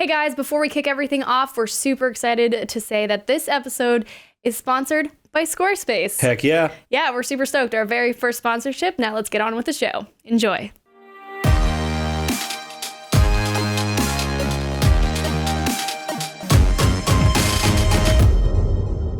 Hey guys, before we kick everything off, we're super excited to say that this episode is sponsored by Squarespace. Heck yeah. Yeah, we're super stoked. Our very first sponsorship. Now let's get on with the show. Enjoy.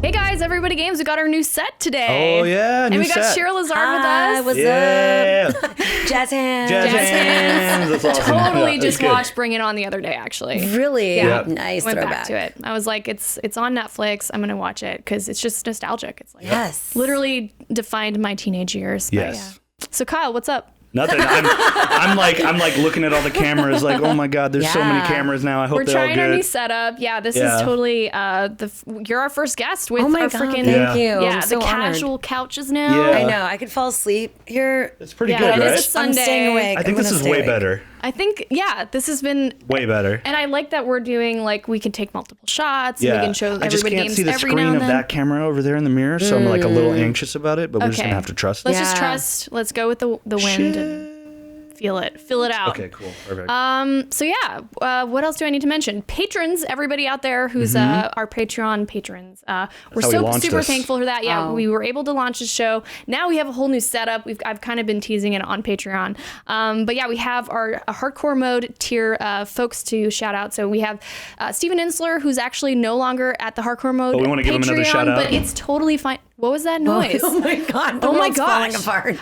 Hey guys, Everybody Games, we got our new set today. Oh yeah, and we got Shira Lazar with us. What's up? Jazz hands. Jazz hands. That's awesome. Totally Yeah, just good. watched Bring It On the other day, actually. Really? Yeah. Nice Went throwback. back to it. I was like, it's on Netflix. I'm gonna watch it because it's just nostalgic. It's like Yes. literally defined my teenage years. Yes. But yeah. So Kyle, what's up? Nothing. I'm like looking at all the cameras, like, oh my god, there's so many Yeah. cameras now. I hope We're they're all trying our new good. setup. Yeah, this Yeah. is totally you're our first guest with Oh my our God, freaking thank you. yeah, I'm so the honored. casual couches now. Yeah. I know. I could fall asleep here. It's pretty Yeah, good, it is right? a Sunday. I'm staying awake. I think I'm this gonna is stay way awake. better. I think this has been Way better. and I like that we're doing like we can take multiple shots. Yeah. And we can show I just everybody can't games see the every screen now and of then. that camera over there in the mirror, so I'm like a little anxious about it, but we're just Okay. gonna have to trust Let's it. just Yeah. trust. Let's go with the wind and feel it out. Okay, cool. Perfect. So yeah, what else do I need to mention? Patrons, everybody out there who's our Patreon patrons. We're how we so launched super this. thankful for that. Yeah, Oh. we were able to launch this show. Now we have a whole new setup. I've kind of been teasing it on Patreon. But yeah, we have our hardcore mode tier folks to shout out. So we have Steven Insler, who's actually no longer at the hardcore mode. we wanna give him another Patreon, shout out. But it's totally fine. What was that noise? Oh my God. The Oh my world's falling gosh. apart.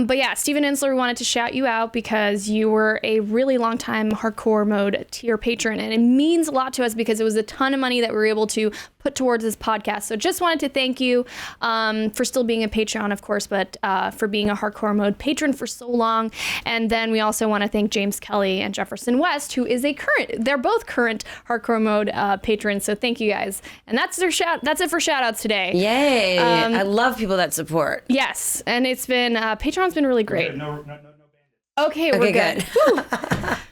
But yeah, Steven Insler wanted to shout you out because you were a really long time hardcore mode tier patron. And it means a lot to us because it was a ton of money that we were able to put towards this podcast. So just wanted to thank you for still being a Patreon, of course, but for being a hardcore mode patron for so long. And then we also want to thank James Kelly and Jefferson West, who is they're both current hardcore mode patrons. So thank you guys. And that's it for shout outs today. Yay. I love people that support. Yes, and it's been Patreon's been really great. No. Okay, we're good. Whew.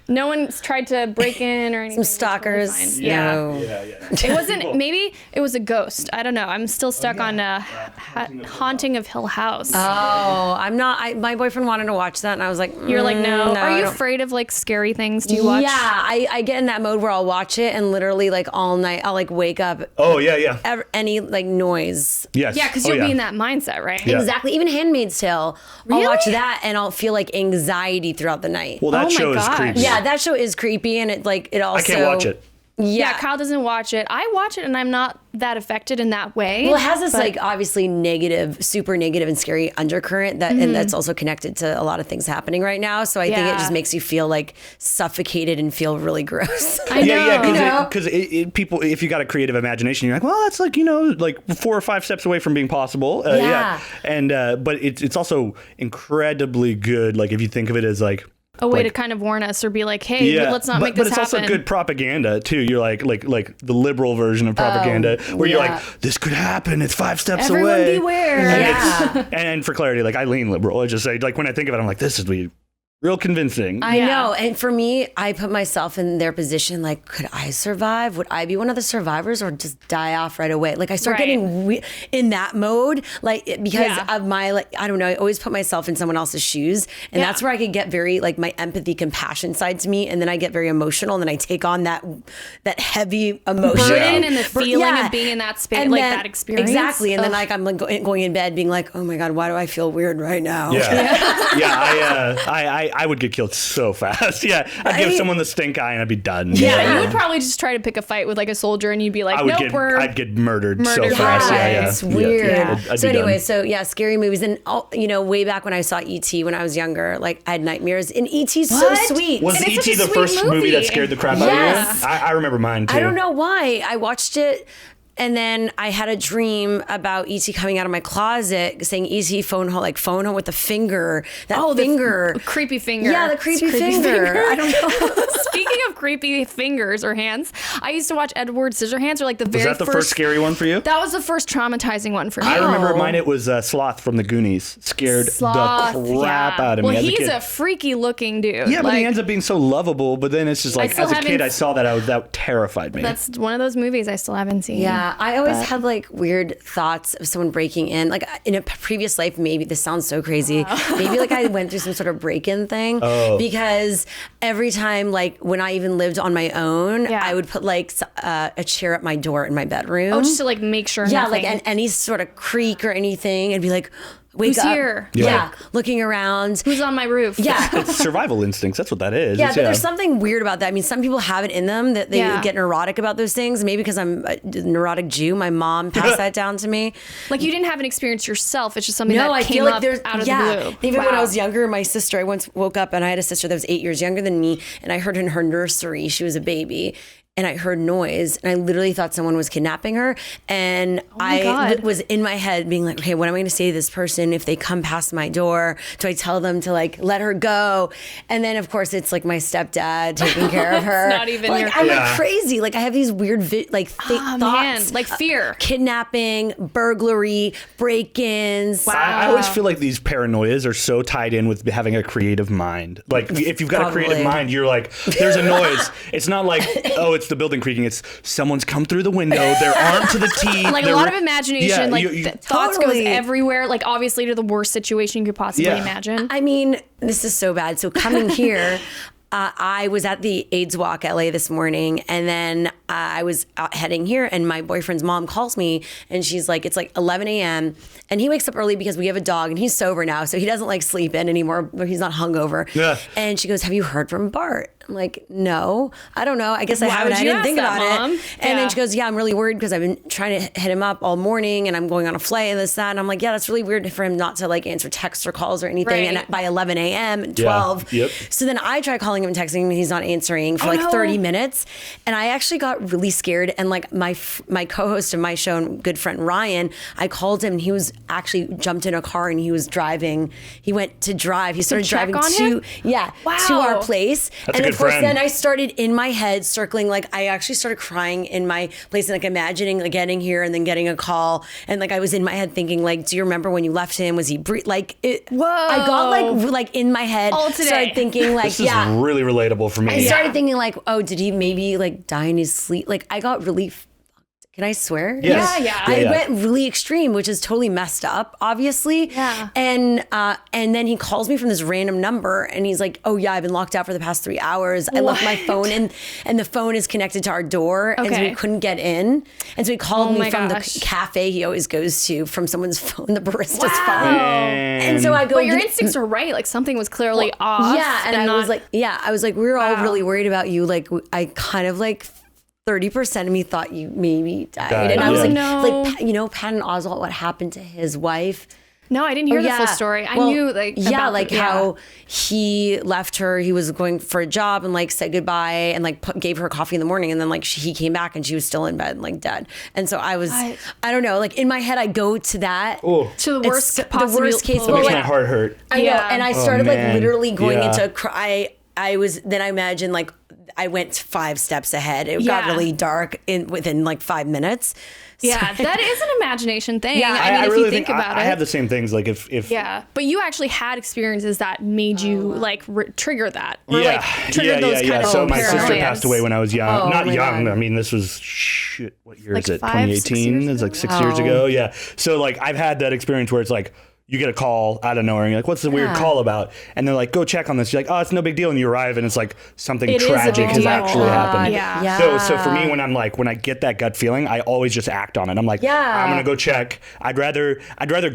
No one's tried to break in or anything. Some stalkers. It's totally fine. Yeah. No. Yeah. It wasn't. Maybe it was a ghost. I don't know. I'm still stuck on Haunting of Hill House. Oh, I'm not. My boyfriend wanted to watch that, and I was like, You're like, no. Are I you don't- afraid of like scary things? Do you watch? Yeah, I get in that mode where I'll watch it, and literally like all night I'll like wake up Oh yeah. any like noise. Yes. Yeah, because Oh, you'll be in that mindset, right? Yeah. Exactly. Even Handmaid's Tale. I'll Really? watch that, and I'll feel like anxiety throughout the night. Well, that Oh my show is gosh. creepy. Yeah, that show is creepy, and it also. I can't watch it. Yeah, Yeah. Kyle doesn't watch it. I watch it, and I'm not that affected in that way. Well, it has this but- like obviously negative, super negative and scary undercurrent and that's also connected to a lot of things happening right now. So I think it Yeah. just makes you feel like suffocated and feel really gross. I know. Yeah, because people, if you got a creative imagination, you're like, well, that's like, like 4 or 5 steps away from being possible. Yeah. And but it's also incredibly good. Like if you think of it as like a way like- to kind of warn us or be like, hey, let's not make this But it's happen. also good propaganda too. You're like the liberal version of propaganda, where you're yeah. like, this could happen. It's 5 steps Everyone away. beware. And, Yeah. and for clarity, like I lean liberal. I just say like when I think of it, I'm like, this is real convincing. I Yeah. know. And for me, I put myself in their position. Like, could I survive? Would I be one of the survivors or just die off right away? Like I start Right. getting in that mode, like because Yeah. of my, like, I don't know. I always put myself in someone else's shoes. And Yeah. that's where I could get very like my empathy, compassion side to me. And then I get very emotional and then I take on that heavy emotion. Burden and the Bur- feeling yeah. of being in that space, And like then- that experience. Exactly. And then Ugh. like I'm like going in bed being like, oh my God, why do I feel weird right now? Yeah. I would get killed so fast. Yeah, I'd give someone the stink eye and I'd be done. Yeah, you would probably just try to pick a fight with like a soldier, and you'd be like, "Nope, I'd get murdered so Murdered. fast. Right. Yeah. It's weird. I'd So be anyway, done. so yeah, scary movies. And way back when I saw E.T. when I was younger, like I had nightmares. And E.T.'s so What? sweet. Was And it's E.T. such a the sweet first movie movie. that scared the crap out Yes. of you? I remember mine too. I don't know why. I watched it. And then I had a dream about E.T. coming out of my closet saying E.T. phone home with the finger. That finger. The creepy finger. Yeah, the It's creepy finger. I don't know. Speaking of creepy fingers or hands, I used to watch Edward Scissorhands, or like the Was very that the first scary one for you? That was the first traumatizing one for me. I remember Oh. mine. It was Sloth from the Goonies. Scared Sloth, the crap out of me well, as a he's kid. a freaky looking dude. Yeah, but like, he ends up being so lovable. But then it's just like, still as a haven't kid, I saw that. That terrified me. that's one of those movies I still haven't seen. Yeah. Yeah, I always have like weird thoughts of someone breaking in. Like in a previous life, maybe this sounds so crazy. Maybe like I went through some sort of break-in thing because every time, like when I even lived on my own, I would put like a chair at my door in my bedroom. Oh, just to like make sure. Yeah, nothing. like any sort of creak or anything, and be like, wake Who's up. here? Yeah, looking around. Who's on my roof? Yeah. It's survival instincts. That's what that is. Yeah, but there's something weird about that. I mean, some people have it in them that they Yeah. get neurotic about those things. Maybe because I'm a neurotic Jew, my mom passed that down to me. Like you didn't have an experience yourself. It's just something No, that I came feel like up there's out of the blue. Even when I Wow. was younger, my sister, I once woke up and I had a sister that was 8 years younger than me, and I heard in her nursery, she was a baby. And I heard noise, and I literally thought someone was kidnapping her. And I God. was in my head being like, okay, what am I going to say to this person if they come past my door? Do I tell them to like let her go? And then of course it's like my stepdad taking care of her. not even like, your- I'm Yeah. like crazy. Like I have these weird Oh, thoughts, man. Like fear. kidnapping, burglary, break-ins. I always feel like these paranoias are so tied in with having a creative mind. Like if you've got a creative Probably. mind, you're like, there's a noise. It's not like, oh, it's the building creaking. It's someone's come through the window. They're armed to the teeth. Like a they're lot of imagination, like thoughts Totally. goes everywhere. Like obviously to the worst situation you could possibly Yeah. imagine. I mean, this is so bad. So coming here, I was at the AIDS Walk LA this morning, and then I was out heading here, and my boyfriend's mom calls me, and she's like, it's like 11 a.m., and he wakes up early because we have a dog, and he's sober now, so he doesn't like sleep in anymore, but he's not hungover. Yeah. And she goes, have you heard from Bart? I'm like, no, I don't know. I guess I Why haven't. would I you didn't ask think that, about Mom? it. And Yeah. then she goes, yeah, I'm really worried because I've been trying to hit him up all morning, and I'm going on a flight and this, that. And I'm like, yeah, that's really weird for him not to like answer texts or calls or anything. Right. And by 11 a.m. and 12. Yep. So then I try calling him and texting him, and he's not answering for like no. 30 minutes. And I actually got really scared. And like my co-host of my show and good friend Ryan, I called him, and he was actually jumped in a car and he was driving. He went to drive. He started check driving on to him? to our place. That's and a of good course, friend. then I started in my head circling. Like I actually started crying in my place, and like imagining like getting here and then getting a call. And like I was in my head thinking like, do you remember when you left him? Was he like it? Whoa. I got like in my head. All today. Started thinking like, This is really relatable for me. I started thinking like, oh, did he maybe like die in his sleep? Like I got really, can I swear? Yes. Yeah. I went really extreme, which is totally messed up, obviously. Yeah. And then he calls me from this random number, and he's like, "Oh yeah, I've been locked out for the past 3 hours. I left my phone, and the phone is connected to our door, and so Okay. we couldn't get in. And so he called me my from gosh. the cafe he always goes to from someone's phone, the barista's Wow. phone. And so I go, But your instincts are right. Like something was clearly off. yeah, and I was like, we were all really worried about you. Like, I kind of like 30% of me thought you maybe died. And I was yeah. like, No. like, you know, Patton Oswalt, what happened to his wife? no, I didn't hear the full story. I Well, knew like yeah, about like how he left her. He was going for a job and like said goodbye and like gave her coffee in the morning, and then like he came back and she was still in bed like dead. And so I was, I don't know, like in my head I go to that. Oh. to the worst It's possible. the worst case. That Well, makes like, my heart hurt. I know, Yeah. and I started like man. literally going Yeah. into a cry. I was then I imagined like I went 5 steps ahead. It got Yeah. really dark within like 5 minutes. Yeah, that is an imagination thing. Yeah, I mean, if really you think about I it. have the same things. Like if Yeah, but you actually had experiences that made you like trigger that, or yeah, like triggered those kind of So my sister paranoias. passed away when I was young. Oh, Not my young. God. I mean, this was shit. What year Like is it? 5, 6 2018. years It's like ago? 6 years ago. Yeah. So like I've had that experience where it's like you get a call out of nowhere and you're like, what's the weird call about? And they're like, go check on this. You're like, oh, it's no big deal. And you arrive and it's like something It is a tragic big has deal. actually happened. Yeah. So for me, when I'm like, when I get that gut feeling, I always just act on it. I'm like, Yeah. I'm gonna go check. I'd rather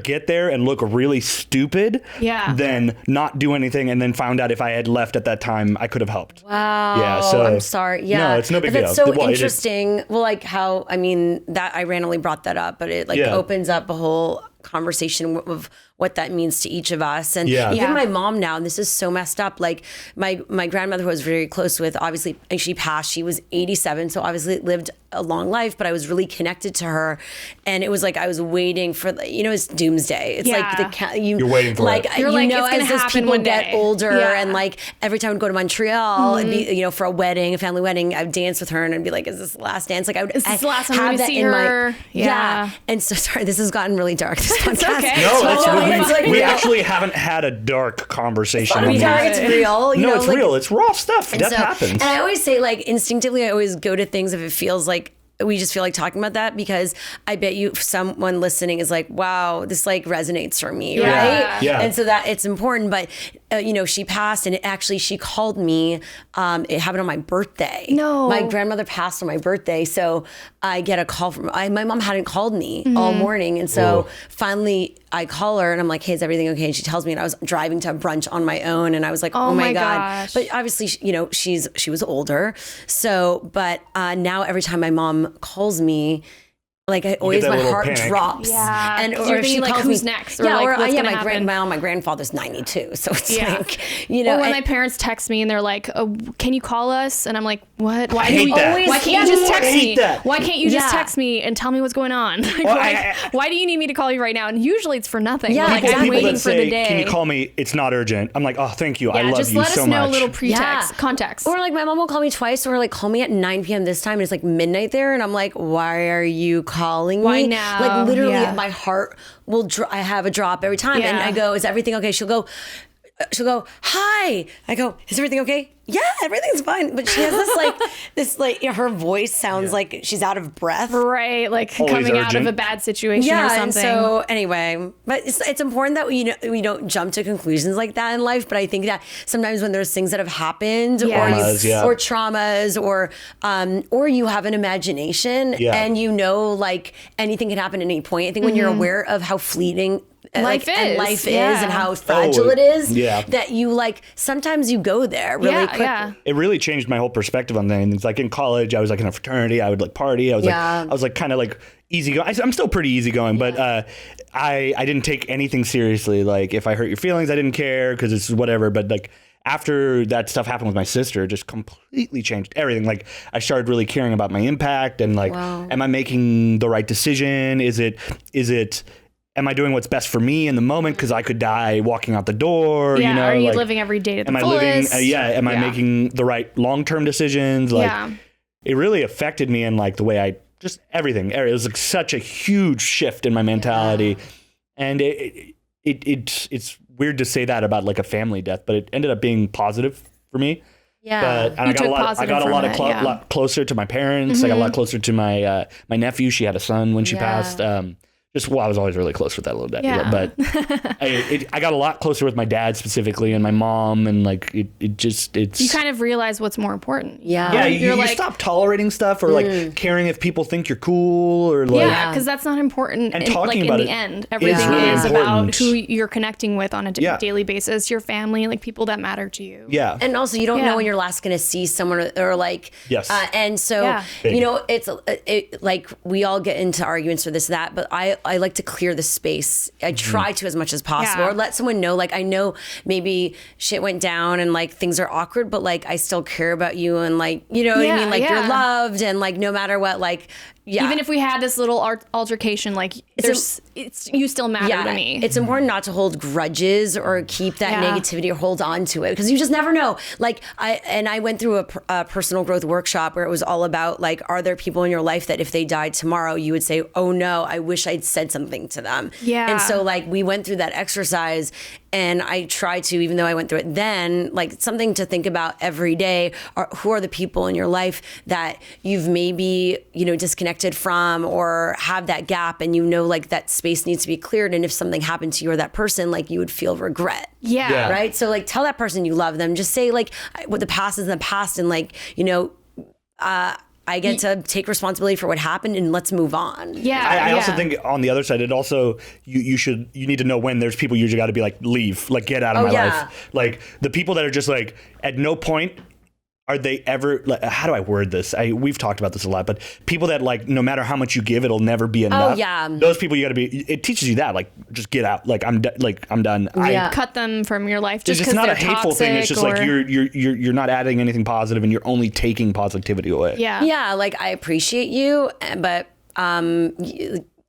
get there and look really stupid than not do anything and then found out if I had left at that time, I could have helped. Wow. Yeah, so- I'm sorry. Yeah. No, it's no big But that's deal. so Well, it is- interesting. Well, like how, I mean, that I randomly brought that up, but it like Yeah. opens up a whole conversation of what that means to each of us. And Yeah. even Yeah. my mom now, and this is so messed up, like my grandmother who I was very close with, obviously, and she passed, she was 87, so obviously lived a long life, but I was really connected to her. And it was like I was waiting for, you know, it's doomsday. It's like You're waiting for like, it. You're you like, know, it's gonna as those happen people one get day. older Yeah. and like every time I'd go to Montreal and be, you know, for a wedding, a family wedding, I'd dance with her and I'd be like, is this the last dance? Like I would Is this the last time have I'm gonna that see in her? my, Yeah. And so sorry, this has gotten really dark, this podcast. okay. No, It's totally we fine. we actually haven't had a dark conversation. I on mean, here. it's real. You No, know, it's like, real. It's raw stuff. and Death so- happens. And I always say, like, instinctively, I always go to things if it feels like we just feel like talking about that because I bet you someone listening is like, wow, this like resonates for me, right? Yeah. And so that it's important. But she passed, and she called me. It happened on my birthday. No. My grandmother passed on my birthday, so I get a call from my mom hadn't called me all morning, and so finally I call her and I'm like, hey, is everything okay? And she tells me, and I was driving to brunch on my own, and I was like, oh my God. Gosh. But obviously, she was older. So, but now every time my mom calls me, like my heart panic. drops. Yeah. And You're if she thinking, like, calls who's me, next? Or, like, what's gonna happen? my grandfather's 92. So it's like, Or when my parents text me and they're like, oh, can you call us? And I'm like, what? Why hate that. Why can't you just text me? That. Why can't you just text me and tell me what's going on? Like, why do you need me to call you right now? And usually it's for nothing. Yeah, Like, exactly. I'm waiting that for say, the day. can you call me? It's not urgent. I'm like, oh, thank you. I love just you let so us know much. a little context. Or like my mom will call me twice, or like call me at 9 p.m. this time, and it's like midnight there, and I'm like, why are you calling me? Why now? Like literally, Yeah. my heart will. I have a drop every time, and I go, is everything okay? She'll go, hi. I go, is everything okay? Yeah, everything's fine. But she has this her voice sounds like she's out of breath. Right, like Always coming out of urgent. a bad situation or Yeah, something. and so anyway, but it's important that we don't jump to conclusions like that in life. But I think that sometimes when there's things that have happened, Yes. or traumas, or you have an imagination, and like anything can happen at any point. I think when you're aware of how fleeting Life is. Yeah. and how fragile it is, yeah. that you like sometimes you go there really quick. Yeah. It really changed my whole perspective on things. Like in college, I was like in a fraternity. I would like party. I was like kind of like easygoing. I'm still pretty easygoing, but I didn't take anything seriously. Like if I hurt your feelings, I didn't care because it's whatever. But like after that stuff happened with my sister, it just completely changed everything. Like I started really caring about my impact and like, am I making the right decision? Am I doing what's best for me in the moment? Because I could die walking out the door. Yeah, are you like, living every day to the am I fullest? living? Am I making the right long-term decisions? Like, it really affected me in like the way I just everything. It was like such a huge shift in my mentality, and it's weird to say that about like a family death, but it ended up being positive for me. Yeah, and I got a lot closer to my parents. I got a lot closer to my my nephew. She had a son when she passed. I was always really close with that little dad, but I got a lot closer with my dad specifically and my mom, and like it's you kind of realize what's more important. Yeah, you stop tolerating stuff or like caring if people think you're cool or like because that's not important. And talking in about the it end, everything really is important. about who you're connecting with on a daily basis, your family, like people that matter to you. Yeah, and also you don't know when you're last going to see someone or like and so it's like we all get into arguments for this that, but I like to clear the space. I try to as much as possible, or let someone know, like, I know maybe shit went down and like things are awkward, but like I still care about you, and like, you know what I mean? Like you're loved, and like no matter what, like even if we had this little altercation, like you still matter to me. It's important not to hold grudges or keep that negativity or hold on to it, because you just never know. Like I went through a personal growth workshop where it was all about like, are there people in your life that if they died tomorrow, you would say, oh no, I wish I'd said something to them. Yeah. And so like we went through that exercise, and I try to, even though I went through it then, like something to think about every day are who are the people in your life that you've maybe, disconnected from or have that gap, and like that space needs to be cleared. And if something happened to you or that person, like you would feel regret. Yeah. Right. So like tell that person you love them. Just say like what the past is in the past, and like, I get to take responsibility for what happened, and let's move on. Yeah. I also think on the other side, it also, you need to know when there's people you just got to be like, leave, like get out of my life. Like the people that are just like, at no point are they ever, like, how do I word this? We've talked about this a lot, but people that like, no matter how much you give, it'll never be enough. Oh yeah. Those people you got to be, it teaches you that, like, just get out. Like I'm done. Cut them from your life just it's because not they're a hateful thing. It's just like you're not adding anything positive, and you're only taking positivity away. Yeah. Yeah. Like I appreciate you, but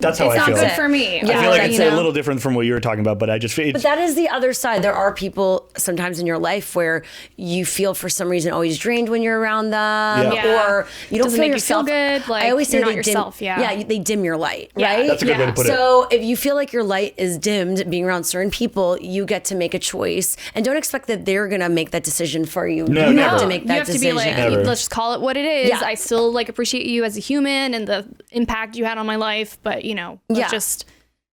That's how it's I feel. not good for me. I feel like it's a little different from what you were talking about, but I just feel. But that is the other side. There are people sometimes in your life where you feel for some reason always drained when you're around them, or you don't Doesn't feel make yourself. You feel good. Like, I always say you're not they yourself. they dim your light, right? That's a good way to put it. So if you feel like your light is dimmed being around certain people, you get to make a choice, and don't expect that they're gonna make that decision for you. No, you never. have to make that you have decision. to be like, let's just call it what it is. Yeah. I still like appreciate you as a human and the impact you had on my life, but let's just.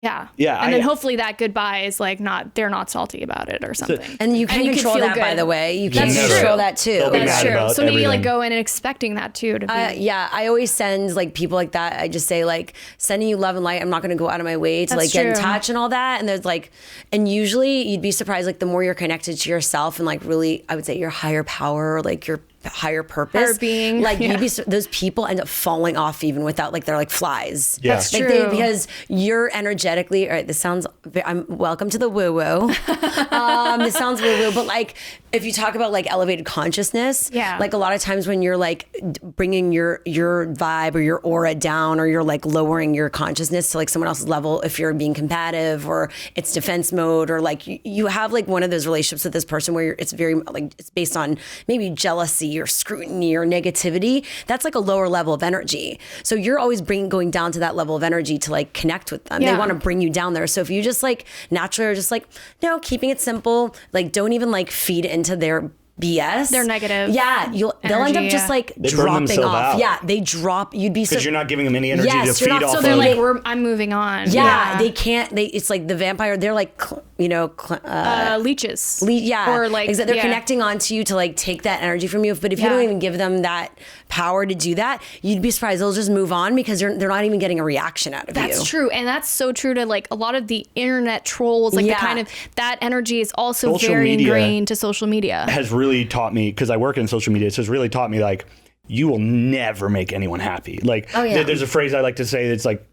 Yeah. And then hopefully that goodbye is like they're not salty about it or something. And you can control that, by the way. You can control that too. That's true. So maybe everything. go in and expecting that too. To be. I always send like people like that. I just say like sending you love and light. I'm not going to go out of my way to get in touch and all that. And there's like, and usually you'd be surprised, like the more you're connected to yourself and like really, I would say your higher power, or like your higher purpose, higher being, like you'd be, those people end up falling off even without, like they're like flies. Yeah. That's like true. Because you're energetically, all right, this sounds, I'm welcome to the woo woo. This sounds woo woo, but like if you talk about like elevated consciousness, like a lot of times when you're like bringing your vibe or your aura down, or you're like lowering your consciousness to like someone else's level, if you're being combative or it's defense mode, or like you have like one of those relationships with this person where it's very like it's based on maybe jealousy or scrutiny or negativity, that's like a lower level of energy. So you're always going down to that level of energy to like connect with them. They want to bring you down there. So if you just like naturally are just like, no, keeping it simple, like don't even like feed into their BS. They're negative. Yeah. They'll end up just like dropping off. Out. Yeah. They drop. You'd be because you're not giving them any energy to feed off. So they're like, I'm moving on. Yeah. They can't. It's like the vampire. They're like, leeches. Or like they're connecting onto you to like take that energy from you. But if you don't even give them that power to do that, you'd be surprised they'll just move on because they're not even getting a reaction out of you. That's true. And that's so true to like a lot of the internet trolls, like the kind of that energy is also very ingrained to social media. Has really taught me, because I work in social media, so it's really taught me like you will never make anyone happy. Like there's a phrase I like to say that's like,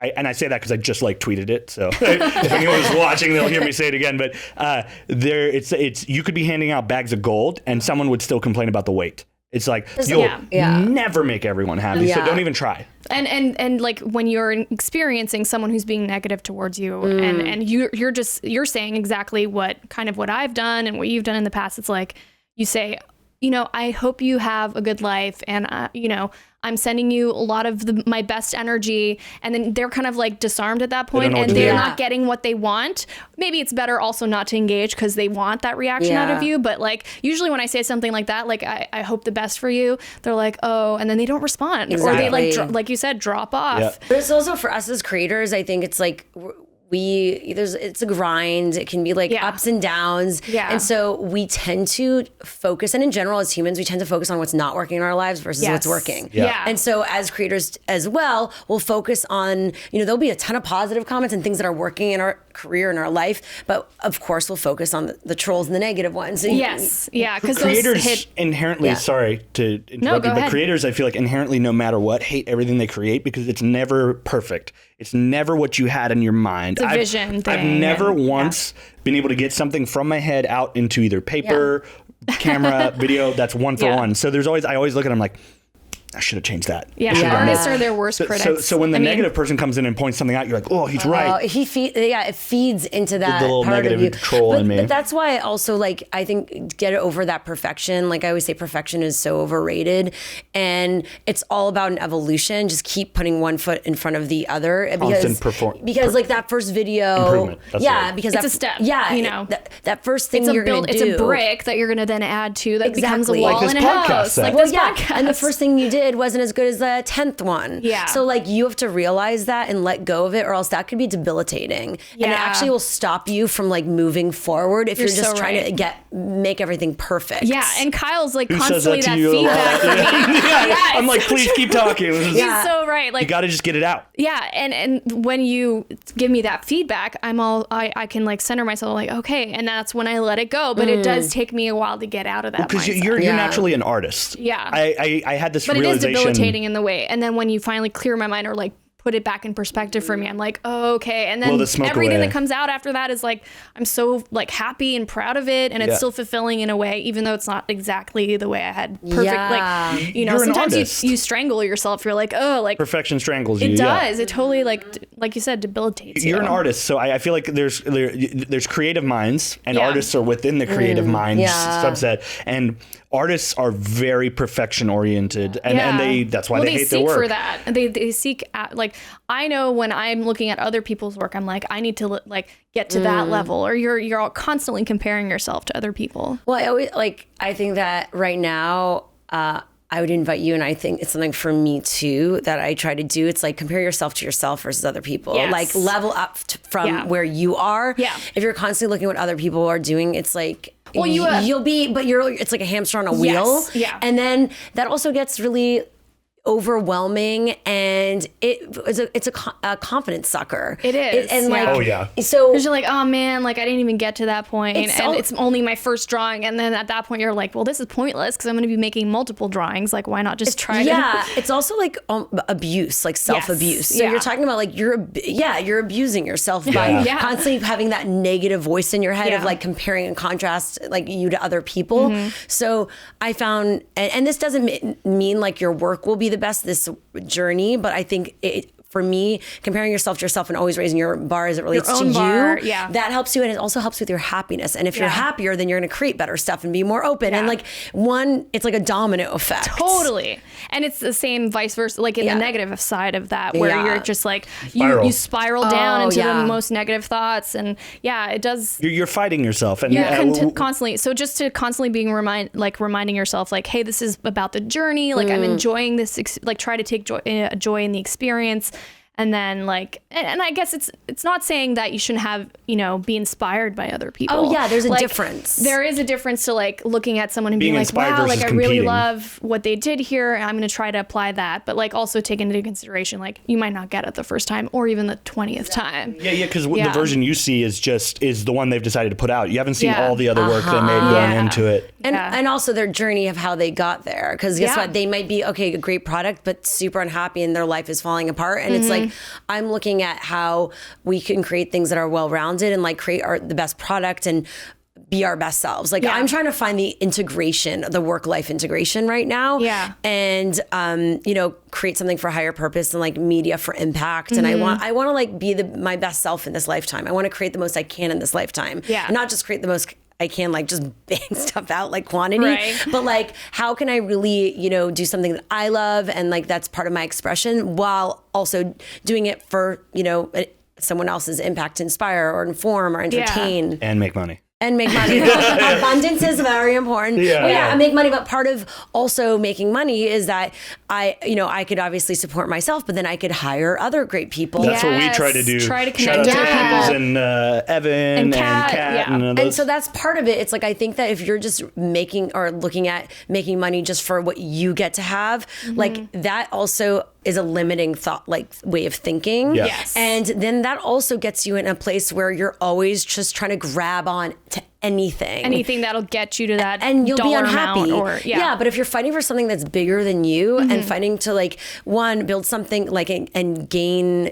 I say that because I just like tweeted it. So if anyone's watching, they'll hear me say it again. But it's you could be handing out bags of gold and someone would still complain about the weight. It's like you'll never make everyone happy. So don't even try. And like when you're experiencing someone who's being negative towards you, and you're saying exactly what I've done and what you've done in the past. It's like you say, I hope you have a good life, and I'm sending you a lot of my best energy, and then they're kind of like disarmed at that point, and they're not getting what they want. Maybe it's better also not to engage because they want that reaction out of you. But like usually when I say something like that, like I hope the best for you, they're like, oh, and then they don't respond, or they like you said, drop off. Yeah. But it's also for us as creators, I think it's like it's a grind. It can be like ups and downs. Yeah. And so we tend to focus, and in general as humans, we tend to focus on what's not working in our lives versus what's working. Yeah. And so as creators as well, we'll focus on, there'll be a ton of positive comments and things that are working in our career and our life, but of course we'll focus on the trolls and the negative ones. So because creators inherently, sorry to interrupt you, but creators, I feel like inherently, no matter what, hate everything they create because it's never perfect. It's never what you had in your mind. It's a vision thing. I've never once been able to get something from my head out into either paper, camera, video. That's one for one. So I always look at them like, I should have changed that. Yeah, artists are their worst critics. So when the negative person comes in and points something out, you're like, oh, he's right. It feeds into that the little part negative of you. troll in me. But that's why I also I think get over that perfection. Like I always say, perfection is so overrated, and it's all about an evolution. Just keep putting one foot in front of the other. Because like that first video, improvement. That's because it's a step. Yeah, that first thing you're going to do. It's a brick that you're going to then add to that becomes a wall in a house. Like this podcast. And the first thing you did wasn't as good as the 10th one. Yeah. So like you have to realize that and let go of it, or else that could be debilitating. Yeah. And it actually will stop you from like moving forward if you're just trying to make everything perfect. Yeah. And Kyle's like constantly that feedback. I'm like, please keep talking. He's so right. Like you got to just get it out. Yeah. And when you give me that feedback, I can like center myself like, okay. And that's when I let it go. But it does take me a while to get out of that. Because you're naturally an artist. Yeah. I had this realization. It is debilitating in the way. And then when you finally clear my mind or like put it back in perspective for me. I'm like, oh, okay. And then the smoke everything away. that comes out after that is like, I'm so like happy and proud of it. And it's still fulfilling in a way, even though it's not exactly the way I had perfect, like, you know, You're an sometimes artist. you strangle yourself. You're like, oh, like Perfection strangles you. it does. It totally like you said, debilitates you. You're an artist, so I feel like there's creative minds, and artists are within the creative minds subset, and artists are very perfection oriented, and that's why they hate their work. For that. They seek at, like, I know when I'm looking at other people's work, I'm like, I need to like get to that level, or you're all constantly comparing yourself to other people. Well, I think that right now, I would invite you, and I think it's something for me too that I try to do. It's like compare yourself to yourself versus other people. Yes. Like level up from where you are. Yeah. If you're constantly looking at what other people are doing, it's like Well, it's like a hamster on a wheel. Yes. Yeah. And then that also gets really overwhelming, and it's a confidence sucker. It is. And like, Oh, yeah. So Because you're like, oh man, like I didn't even get to that point, It's and so- it's only my first drawing, and then at that point you're like, well, this is pointless because I'm going to be making multiple drawings. Like, why not just try? Yeah, it's also like abuse, like self-abuse. So Yeah. you're talking about like you're abusing yourself by Yeah. constantly having that negative voice in your head of Yeah. like comparing and contrast like you to other people. So I found, and this doesn't mean like your work will be the best this journey, but I think for me, comparing yourself to yourself and always raising your bar as it relates Your to own bar, you, yeah. that helps you, and it also helps with your happiness. And if you're happier, then you're going to create better stuff and be more open. And like it's like a domino effect. Totally. And it's the same vice versa, like in the negative side of that, where Yeah. you're just like, Spiral. you spiral down into yeah. the most negative thoughts. And it does. You're fighting yourself, and Constantly. So just to constantly being reminding yourself, like, hey, this is about the journey. Like I'm enjoying this, like try to take joy in the experience. And then like, and I guess it's not saying that you shouldn't have, be inspired by other people. Oh yeah, there's a Like, difference. There is a difference to like looking at someone and Being being like, inspired wow, like versus I really competing. love what they did here, and I'm going to try to apply that. But like also take into consideration, like you might not get it the first time or even the 20th time. because the version you see is the one they've decided to put out. You haven't seen all the other work they made going into it. And also their journey of how they got there. Because guess what? They might be, a great product, but super unhappy and their life is falling apart. And it's like, I'm looking at how we can create things that are well-rounded and like create the best product and be our best selves. Like I'm trying to find the integration, the work-life integration right now. Yeah. And, create something for higher purpose and like media for impact. And I want to like be my best self in this lifetime. I want to create the most I can in this lifetime. Yeah. And not just create the most I can, like just bang stuff out like quantity, Right. but like how can I really, do something that I love and like that's part of my expression while also doing it for, someone else's impact to inspire or inform or entertain. And make money. And make money. Abundance is very important. Yeah. I make money, but part of also making money is that I could obviously support myself, but then I could hire other great people. That's what we try to do. Try to Shout connect out with to people. Piz and Evan and Kat. And so that's part of it. It's like, I think that if you're just making or looking at making money just for what you get to have, like that also is a limiting thought, like way of thinking. Yeah. Yes. And then that also gets you in a place where you're always just trying to grab on to anything That'll get you to that and you'll be dollar unhappy. amount But if you're fighting for something that's bigger than you and fighting to like build something like and gain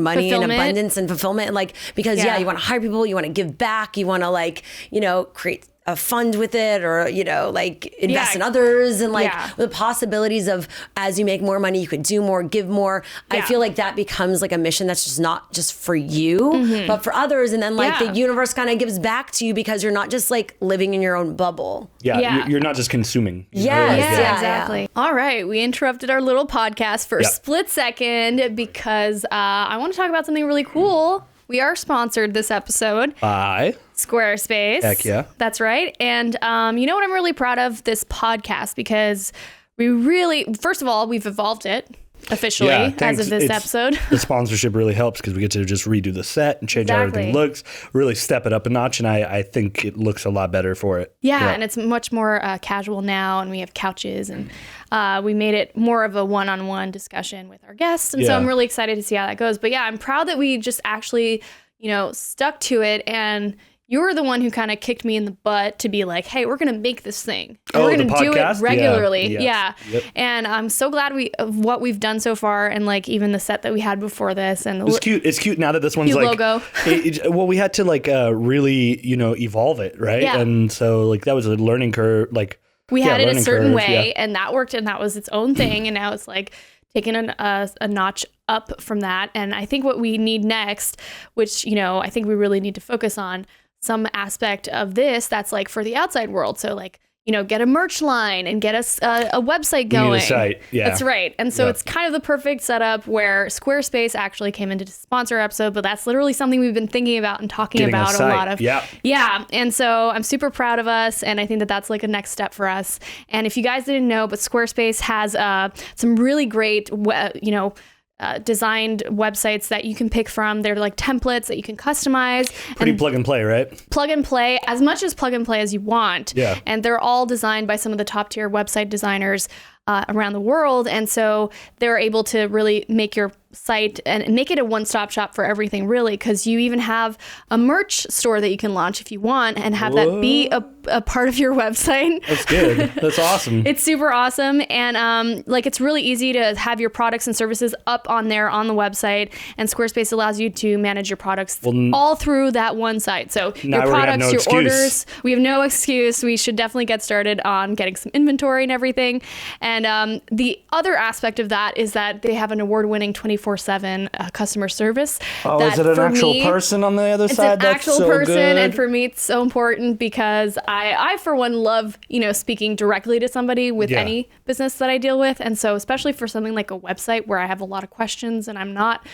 money and abundance and fulfillment, and like because you want to hire people, you want to give back, you want to create a fund with it or invest in others and the possibilities of as you make more money you could do more, give more. I feel like that becomes like a mission that's just not just for you but for others, and then the universe kind of gives back to you because you're not just like living in your own bubble. You're not just consuming. Exactly. All right, we interrupted our little podcast for a split second because I want to talk about something really cool. We are sponsored this episode Bye. Squarespace. Heck yeah. That's right. And you know what I'm really proud of? This podcast, because first of all, we've evolved it officially as of this episode. The sponsorship really helps because we get to just redo the set and change how everything looks, really step it up a notch, and I think it looks a lot better for it. Yeah, and it's much more casual now, and we have couches, and we made it more of a one-on-one discussion with our guests, and so I'm really excited to see how that goes. But yeah, I'm proud that we just actually, stuck to it, and you were the one who kind of kicked me in the butt to be like, hey, we're going to make this thing. Oh, we're going the to do it podcast? regularly. Yeah. Yeah. Yep. And I'm so glad of what we've done so far, and like even the set that we had before this. And It's cute. It's cute now that this one's cute like logo. Well, we had to like really, evolve it, right? Yeah. And so like that was a learning curve. Like we had it a certain way, yeah. and that worked, and that was its own thing. And now it's like taking a notch up from that. And I think what we need next, which, I think we really need to focus on some aspect of this that's like for the outside world. So like, get a merch line and get us a website going. We need a site. Yeah. That's right. And so it's kind of the perfect setup where Squarespace actually came into the sponsor episode, but that's literally something we've been thinking about and talking Getting about a site. lot of. Yeah. Yeah. And so I'm super proud of us. And I think that that's like a next step for us. And if you guys didn't know, but Squarespace has some really great, designed websites that you can pick from. They're like templates that you can customize. Pretty plug and play, right? Plug and play, as much as plug and play as you want. Yeah. And they're all designed by some of the top tier website designers around the world. And so they're able to really make your site and make it a one-stop shop for everything, really, because you even have a merch store that you can launch if you want and have that be a part of your website. That's good. That's awesome. It's super awesome. And it's really easy to have your products and services up on there on the website. And Squarespace allows you to manage your products all through that one site. So your products, your orders, we have no excuse. We should definitely get started on getting some inventory and everything. And the other aspect of that is that they have an award-winning 24/7 customer service. Oh, is it an actual person on the other side? It's an actual so person, good. and for me, it's so important because I for one love speaking directly to somebody with any business that I deal with, and so especially for something like a website where I have a lot of questions and I'm not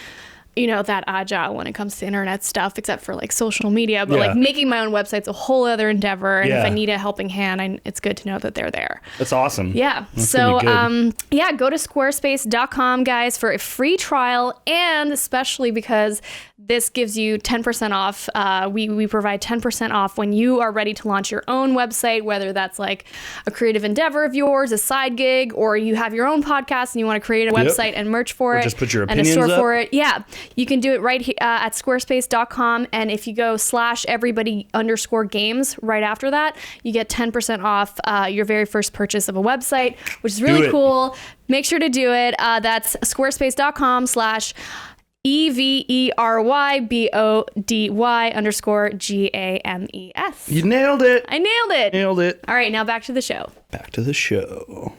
that agile when it comes to internet stuff, except for like social media, but like making my own website's a whole other endeavor. And if I need a helping hand, it's good to know that they're there. That's awesome. Yeah. That's so, go to squarespace.com, guys, for a free trial. And especially because this gives you 10% off. We provide 10% off when you are ready to launch your own website, whether that's like a creative endeavor of yours, a side gig, or you have your own podcast and you want to create a website and merch for it. Just put your and a opinions store up. for it. Yeah. You can do it right at squarespace.com. And if you go /everybody_games right after that, you get 10% off your very first purchase of a website, which is really cool. Make sure to do it. That's squarespace.com/EVERYBODY_GAMES. You nailed it. I nailed it. Nailed it. All right, now back to the show. Back to the show.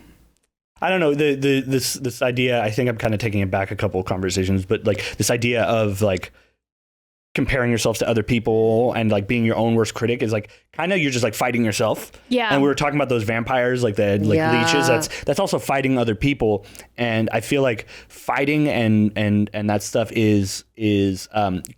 I don't know, this idea, I think I'm kind of taking it back a couple of conversations, but like this idea of like comparing yourselves to other people and like being your own worst critic is like kind of you're just like fighting yourself. Yeah. And we were talking about those vampires, like the leeches. That's also fighting other people. And I feel like fighting and that stuff is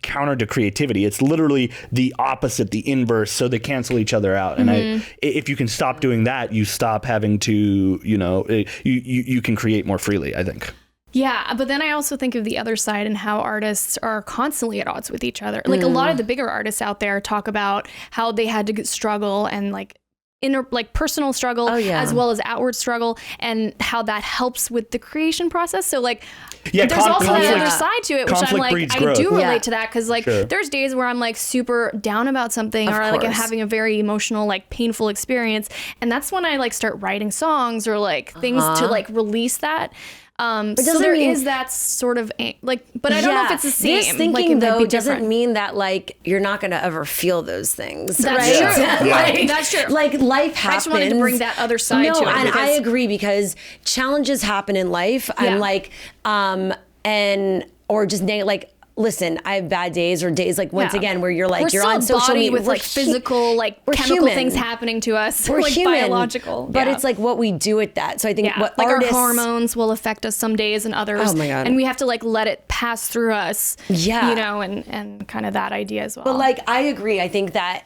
counter to creativity. It's literally the opposite, the inverse. So they cancel each other out. And if you can stop doing that, you stop having to, you can create more freely, I think. Yeah, but then I also think of the other side and how artists are constantly at odds with each other. Like a lot of the bigger artists out there talk about how they had to struggle and like personal struggle as well as outward struggle, and how that helps with the creation process. So like there's also the other side to it, which I'm like, I do relate to that, because like there's days where I'm like super down about something, or like I'm having a very emotional, like painful experience, and that's when I like start writing songs or like things to like release that. So there is that sort of like, but I don't know if it's the same. This thinking though doesn't mean that like you're not going to ever feel those things. That's right? true. Like, that's true. Like life happens. I just wanted to bring that other side to it. And I agree, because challenges happen in life. I'm like, or just like, listen, I have bad days, or days like once again where you're like you're on social media with like physical like chemical things happening to us. We're like human, biological, but it's like what we do with that. So I think what like artists, our hormones will affect us some days and others. Oh my God. And we have to like let it pass through us. Yeah, and kind of that idea as well. But like I agree. I think that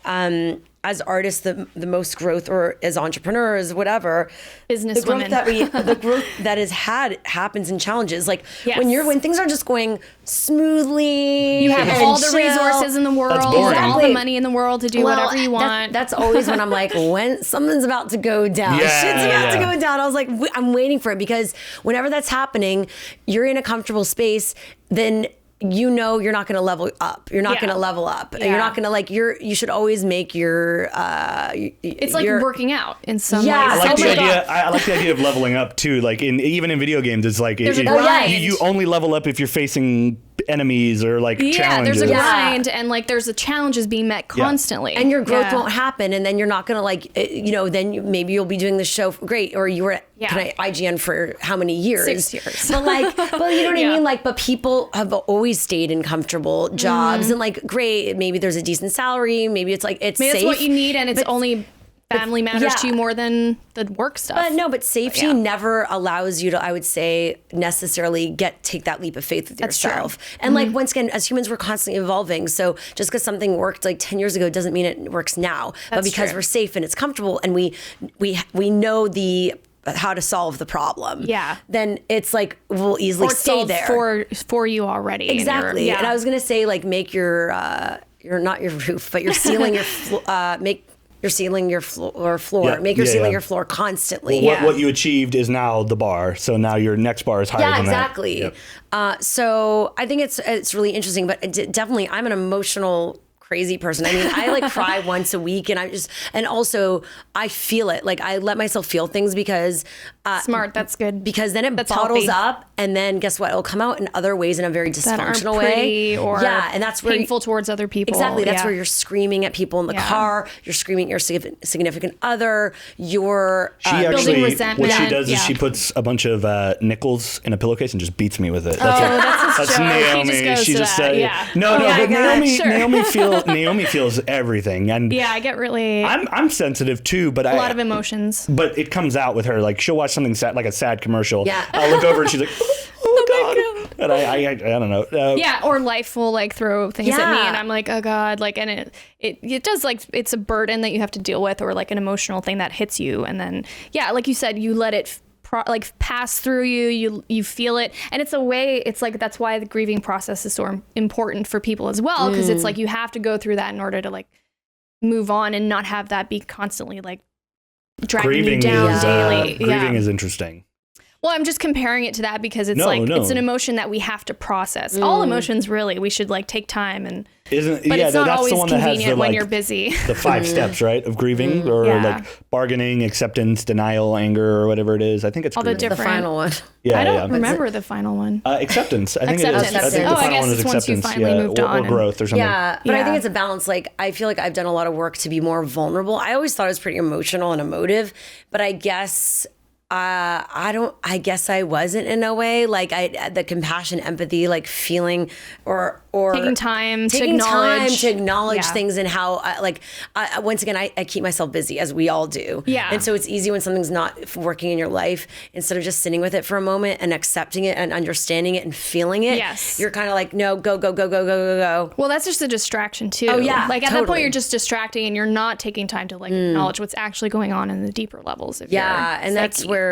as artists, the most growth, or as entrepreneurs, whatever, business the growth women, the growth that is had happens in challenges. Like when things are just going smoothly, you have all the resources in the world, all the money in the world to do whatever you want. That's always when I'm like, when something's about to go down, shit's about to go down. I was like, I'm waiting for it, because whenever that's happening, you're in a comfortable space. Then you're not going to level up. You're not going to level up. Yeah. You're not going to you should always make your, it's like working out in some ways. I like the idea of leveling up too. Like even in video games, it's like you only level up if you're facing enemies or like challenges. There's a grind and like there's the challenges being met constantly. And your growth won't happen. And then you're not going to then maybe you'll be doing the show great. Or you were at IGN for how many years? 6 years. But you know what I mean? Like, but people have always stayed in comfortable jobs and like, great, maybe there's a decent salary. Maybe it's like, maybe safe. That's what you need. And it's only family matters to you more than the work stuff. But safety never allows you to, I would say, necessarily take that leap of faith with yourself. True. And like, once again, as humans, we're constantly evolving. So just because something worked like 10 years ago doesn't mean it works now. But because we're safe and it's comfortable and we know how to solve the problem. Yeah. Then it's like, we'll easily stay there. For you already. Exactly. And I was going to say, like, make your not your roof, but your ceiling, make your ceiling your floor. Yeah. Make your ceiling your floor constantly. Well, what you achieved is now the bar. So now your next bar is higher than exactly. that. Yeah, exactly. So I think it's really interesting, but definitely I'm an emotional crazy person. I mean, I like cry once a week and also I feel it. Like I let myself feel things because smart, that's good. Because then it bottles up and then guess what? It'll come out in other ways in a very dysfunctional way. Or and that's where painful towards other people. Exactly. That's where you're screaming at people in the car, you're screaming at your significant other, you're building resentment. What she does is she puts a bunch of nickels in a pillowcase and just beats me with it. That's Naomi. She just Naomi feels everything, and I get really. I'm sensitive too, but a lot of emotions. But it comes out with her. Like she'll watch something sad, like a sad commercial. Yeah. I'll look over and she's like, "Oh God," and I don't know. Or life will like throw things at me, and I'm like, "Oh God!" Like, and it does like it's a burden that you have to deal with, or like an emotional thing that hits you, and then like you said, you let it pass through you feel it, and it's a way. It's like that's why the grieving process is so important for people as well, because it's like you have to go through that in order to like move on and not have that be constantly like dragging you down daily. Grieving is interesting. Well, I'm just comparing it to that because it's it's an emotion that we have to process. All emotions, really, we should like take time and. But it's not always convenient when you're busy. The 5 steps, right, of grieving, or like bargaining, acceptance, denial, anger, or whatever it is. I think it's all the different. The final one. Yeah, I don't remember the final one. Acceptance. I think it is. I think the final one is acceptance. Once you finally moved on, or growth, or something. Yeah, but I think it's a balance. Like I feel like I've done a lot of work to be more vulnerable. I always thought I was pretty emotional and emotive, but I guess. I guess I wasn't in a way, like the compassion, empathy, like feeling or taking time to acknowledge things, and how once again, I keep myself busy, as we all do. Yeah. And so it's easy when something's not working in your life, instead of just sitting with it for a moment and accepting it and understanding it and feeling it. Yes. You're kind of like, no, go. Well, that's just a distraction too. Oh yeah. Like at that point, you're just distracting and you're not taking time to like acknowledge what's actually going on in the deeper levels of your psyche. That's where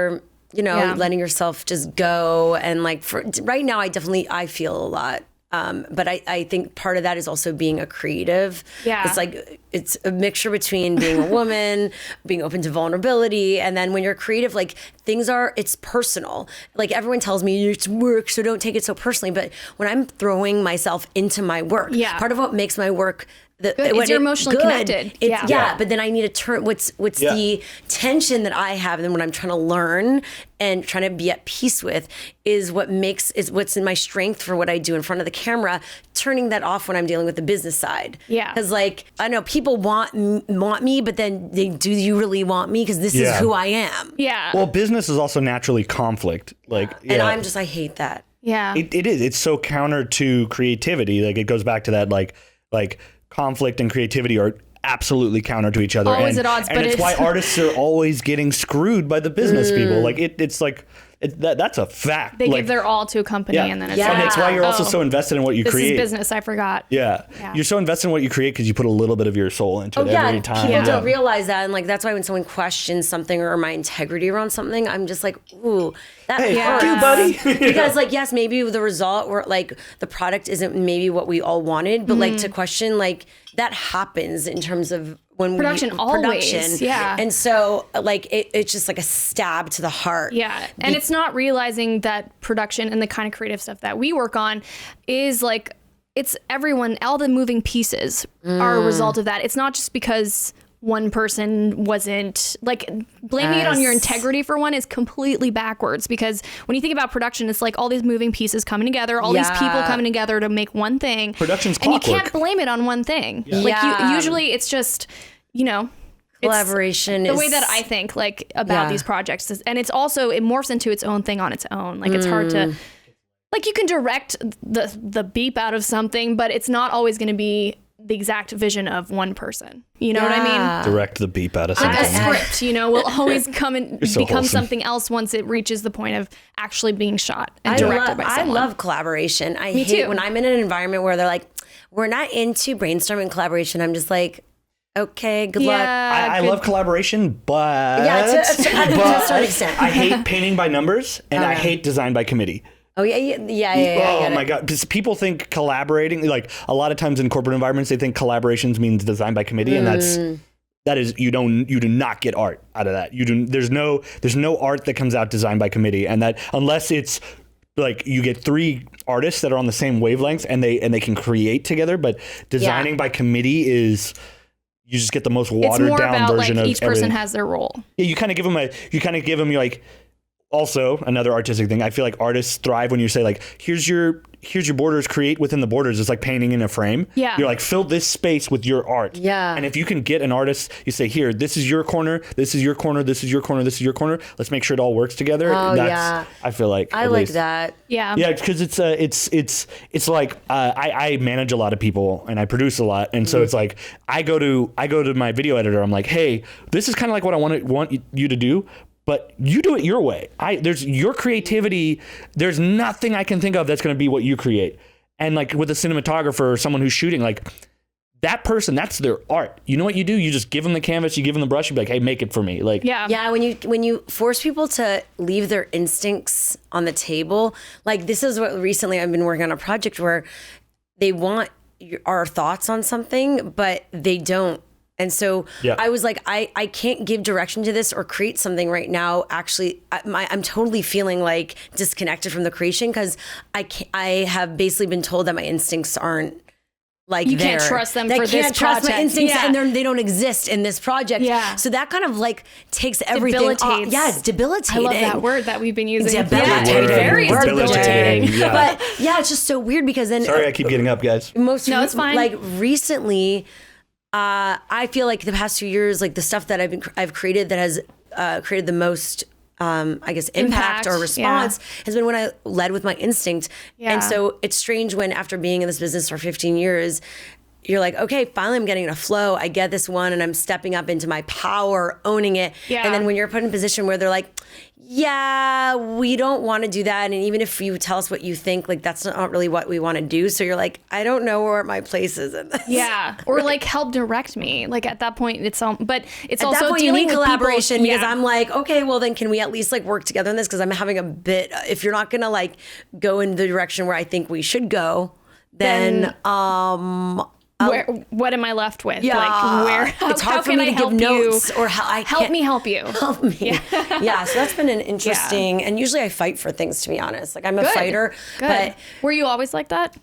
letting yourself just go, and like right now I feel a lot, but I think part of that is also being a creative. It's like it's a mixture between being a woman, being open to vulnerability, and then when you're creative, like it's personal. Like everyone tells me it's work, so don't take it so personally, but when I'm throwing myself into my work, part of what makes my work you're emotionally connected. But then I need to turn what's the tension that I have, and then when I'm trying to learn and trying to be at peace with is what's in my strength for what I do in front of the camera, turning that off when I'm dealing with the business side. Yeah. Because like I know people want me, but then do you really want me? Because this is who I am. Yeah. Well, business is also naturally conflict. And I hate that. Yeah. It is. It's so counter to creativity. Like it goes back to that like conflict and creativity are absolutely counter to each other. Always at odds, but it's why artists are always getting screwed by the business people. Like it's like that's a fact. They give their all to a company, and then it's and it's why you're also so invested in what you create. This is business. I forgot. Yeah. You're so invested in what you create because you put a little bit of your soul into it every time. People don't realize that, and like that's why when someone questions something or my integrity around something, I'm just like, ooh, that hurts. You, buddy. Because like yes, maybe the result or like the product isn't maybe what we all wanted, but like to question like that happens in terms of production always. Yeah. And so like it's just like a stab to the heart. Yeah. And it's not realizing that production and the kind of creative stuff that we work on is like, it's everyone, all the moving pieces are a result of that. It's not just because one person wasn't, like, blaming it on your integrity for one is completely backwards, because when you think about production, it's like all these moving pieces coming together, all these people coming together to make one thing. Production's and clockwork. you can't blame it on one thing. Like usually it's just, you know, collaboration the is way that I think like about these projects is, and it's also, it morphs into its own thing on its own. Like it's hard to, like, you can direct the beep out of something, but it's not always going to be the exact vision of one person. You know what I mean? Direct the beep out of Like something. a script, you know, will always come and so become wholesome. something else once it reaches the point of actually being shot and directed by someone. I love collaboration. I Me hate too. when I'm in an environment where they're like, we're not into brainstorming collaboration. I'm just like, okay, good luck. I love collaboration, but Yeah, to a certain extent. I hate painting by numbers, and I hate design by committee. Oh yeah. Oh my God. Because people think collaborating, like a lot of times in corporate environments, they think collaborations means design by committee. And that is, you do not get art out of that. There's no art that comes out designed by committee. And that, unless it's like you get 3 artists that are on the same wavelength and they can create together, but designing by committee is, you just get the most watered down version of each person everything. has their role. Yeah, you kind of give them like, also another artistic thing. I feel like artists thrive when you say like, here's your borders, create within the borders. It's like painting in a frame. Yeah. You're like, fill this space with your art. Yeah. And if you can get an artist, you say, here, this is your corner, this is your corner, this is your corner, this is your corner. Let's make sure it all works together. Oh, yeah. I feel like I at like least. that. Yeah. Yeah, because it's like I manage a lot of people and I produce a lot, and so it's like I go to my video editor. I'm like, hey, this is kind of like what I want you to do, but you do it your way. There's your creativity. There's nothing I can think of that's going to be what you create. And like with a cinematographer or someone who's shooting, like that person, that's their art. You know what you do? You just give them the canvas, you give them the brush, you be like, hey, make it for me. Like Yeah, when you force people to leave their instincts on the table, like this is what recently I've been working on a project where they want our thoughts on something, but they don't. And so I was like, I can't give direction to this or create something right now. Actually, I'm totally feeling like disconnected from the creation because I have basically been told that my instincts aren't like you there. can't trust them I for this can't trust project. my instincts, Yeah. and they don't exist in this project. Yeah. So that kind of like takes everything off. Debilitates. Yeah, it's debilitating. I love that word that we've been using. Debilitating. Very debilitating. Yeah. But yeah, it's just so weird because then Sorry, I keep getting up, guys. No, it's fine. Like recently, I feel like the past 2 years, like the stuff that I've created that has created the most, I guess, impact or response has been when I led with my instinct. Yeah. And so it's strange when after being in this business for 15 years, you're like, okay, finally I'm getting in a flow. I get this one and I'm stepping up into my power, owning it. Yeah. And then when you're put in a position where they're like, yeah, we don't want to do that. And even if you tell us what you think, like that's not really what we want to do. So you're like, I don't know where my place is in this. Yeah. Or like help direct me. Like at that point it's but it's At also that point, you dealing need with collaboration people, because I'm like, okay, well then can we at least like work together on this? Because I'm having a bit, if you're not going to like go in the direction where I think we should go, then what am I left with? yeah, Like where? it's how hard for can me I to give help notes you? or how I Help can't me help you. help me. Yeah, so that's been an interesting, and usually I fight for things, to be honest. Like I'm a fighter, Good. Were you always like that?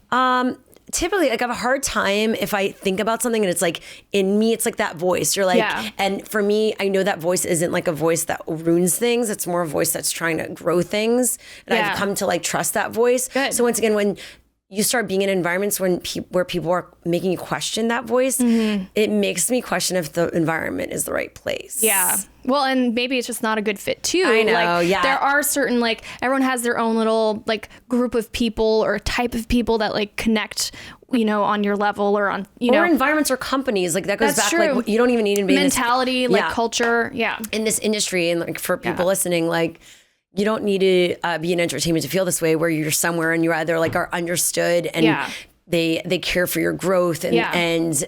typically like I have a hard time if I think about something and it's like in me, it's like that voice. You're like, and for me, I know that voice isn't like a voice that ruins things. It's more a voice that's trying to grow things. And I've come to like trust that voice. Good. So once again, when you start being in environments where people are making you question that voice, it makes me question if the environment is the right place. Yeah. Well, and maybe it's just not a good fit too. I know, like, yeah. There are certain, like, everyone has their own little, like, group of people or type of people that, like, connect, you know, on your level or on, you know. Or environments or companies. Like, that goes That's back, true. like, you don't even need to be mentality, in this, like, culture. Yeah. in this industry. And, like, for people listening, like, you don't need to be in entertainment to feel this way, where you're somewhere and you either, like, are understood and they care for your growth and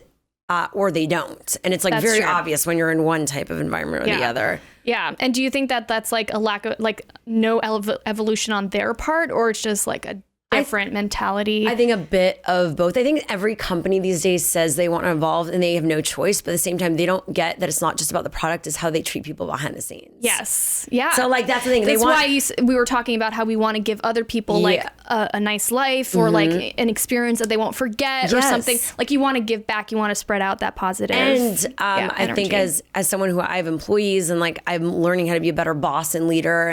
or they don't. And it's like That's very true. obvious when you're in one type of environment or the other. Yeah. And do you think that that's like a lack of, like, no evolution on their part, or it's just like a I different mentality? I think a bit of both. I think every company these days says they want to evolve and they have no choice, but at the same time, they don't get that it's not just about the product, it's how they treat people behind the scenes. Yes. Yeah. So like that's the thing. That's why we were talking about how we want to give other people like a nice life or like an experience that they won't forget or something. Like you want to give back, you want to spread out that positive. And I think as someone who I have employees and like I'm learning how to be a better boss and leader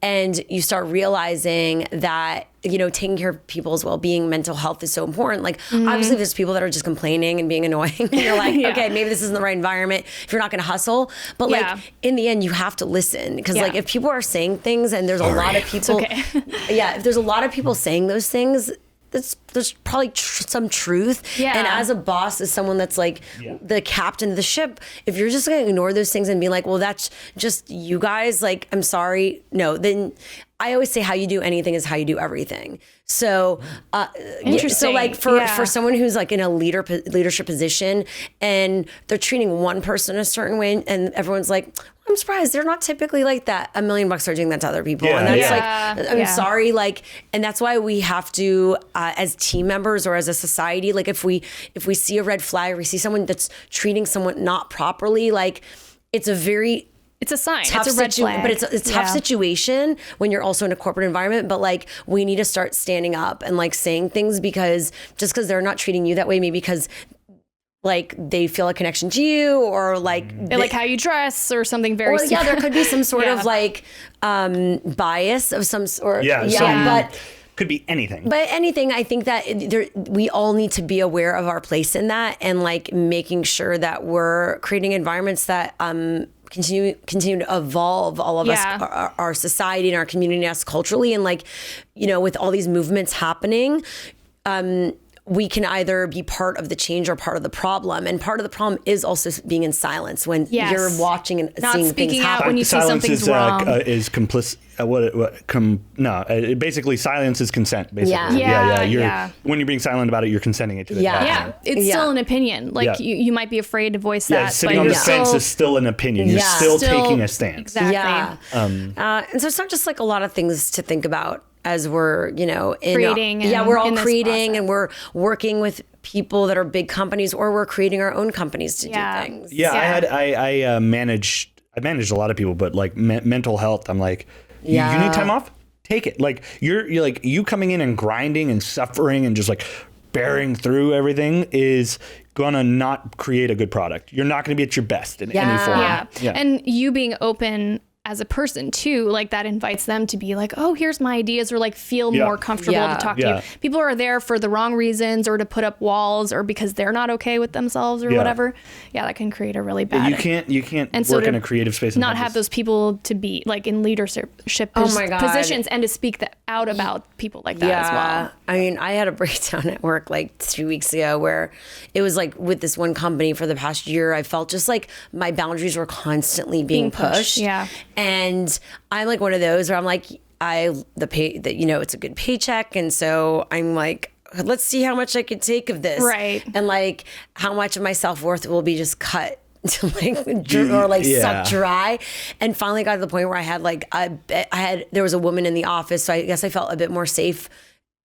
and you start realizing that, you know, taking care of people's well-being, mental health is so important. Like obviously there's people that are just complaining and being annoying. And you're like, okay, maybe this isn't the right environment if you're not going to hustle. But like in the end, you have to listen because like if people are saying things and there's a lot of people, if there's a lot of people saying those things, there's probably some truth. Yeah. And as a boss, as someone that's like the captain of the ship, if you're just going to ignore those things and be like, well, that's just you guys, like, I'm sorry. No, then I always say how you do anything is how you do everything. So, so like for someone who's like in a leadership position and they're treating one person a certain way and everyone's like, I'm surprised they're not typically like that. $1 million are doing that to other people. And that's like, I'm sorry. Like, and that's why we have to, as team members or as a society, like if we see a red flag or we see someone that's treating someone not properly, like it's a sign. It's a red flag. But it's a tough situation when you're also in a corporate environment. But like, we need to start standing up and like saying things because they're not treating you that way, maybe because like they feel a connection to you or like they like how you dress or something very similar. There could be some sort of like bias of some sort. But could be anything. But anything, I think that we all need to be aware of our place in that and like making sure that we're creating environments that continue to evolve all of us, our society and our community, us culturally. And like, you know, with all these movements happening, we can either be part of the change or part of the problem. And part of the problem is also being in silence when you're watching and not seeing things happen. When you see something's wrong. Is complicit. Basically silence is consent. Basically, when you're being silent about it, you're consenting it to the It's still an opinion. Like you might be afraid to voice that. Sitting on the fence is still an opinion. You're still taking a stance. Exactly. And so it's not just like a lot of things to think about as we're, you know, creating. We're all creating and we're working with people that are big companies or we're creating our own companies to do things. I managed a lot of people, but like mental health, I'm like, you need time off? Take it. Like you're like you coming in and grinding and suffering and just like bearing through everything is gonna not create a good product. You're not gonna be at your best in any form. And you being open as a person too, like that invites them to be like, oh, here's my ideas, or like feel more comfortable to talk to you. People are there for the wrong reasons or to put up walls or because they're not okay with themselves or whatever. Yeah, that can create a really bad. You can't work in a creative space and not have those people to be like in leadership positions and to speak out about people like that as well. I mean, I had a breakdown at work like 2 weeks ago where it was like with this one company for the past year, I felt just like my boundaries were constantly being pushed. Yeah. And I'm like one of those where I'm like, it's a good paycheck. And so I'm like, let's see how much I can take of this. Right. And like how much of my self-worth will be just cut to like sucked dry. And finally got to the point where I had like, there was a woman in the office. So I guess I felt a bit more safe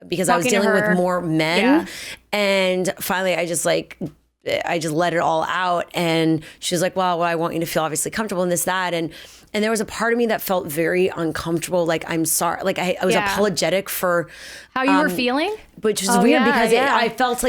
because I was dealing with more men. Yeah. And finally I just let it all out. And she was like, well, I want you to feel obviously comfortable in this, that. And there was a part of me that felt very uncomfortable. Like, I'm sorry. Like I was apologetic for how you were feeling, which is weird because I felt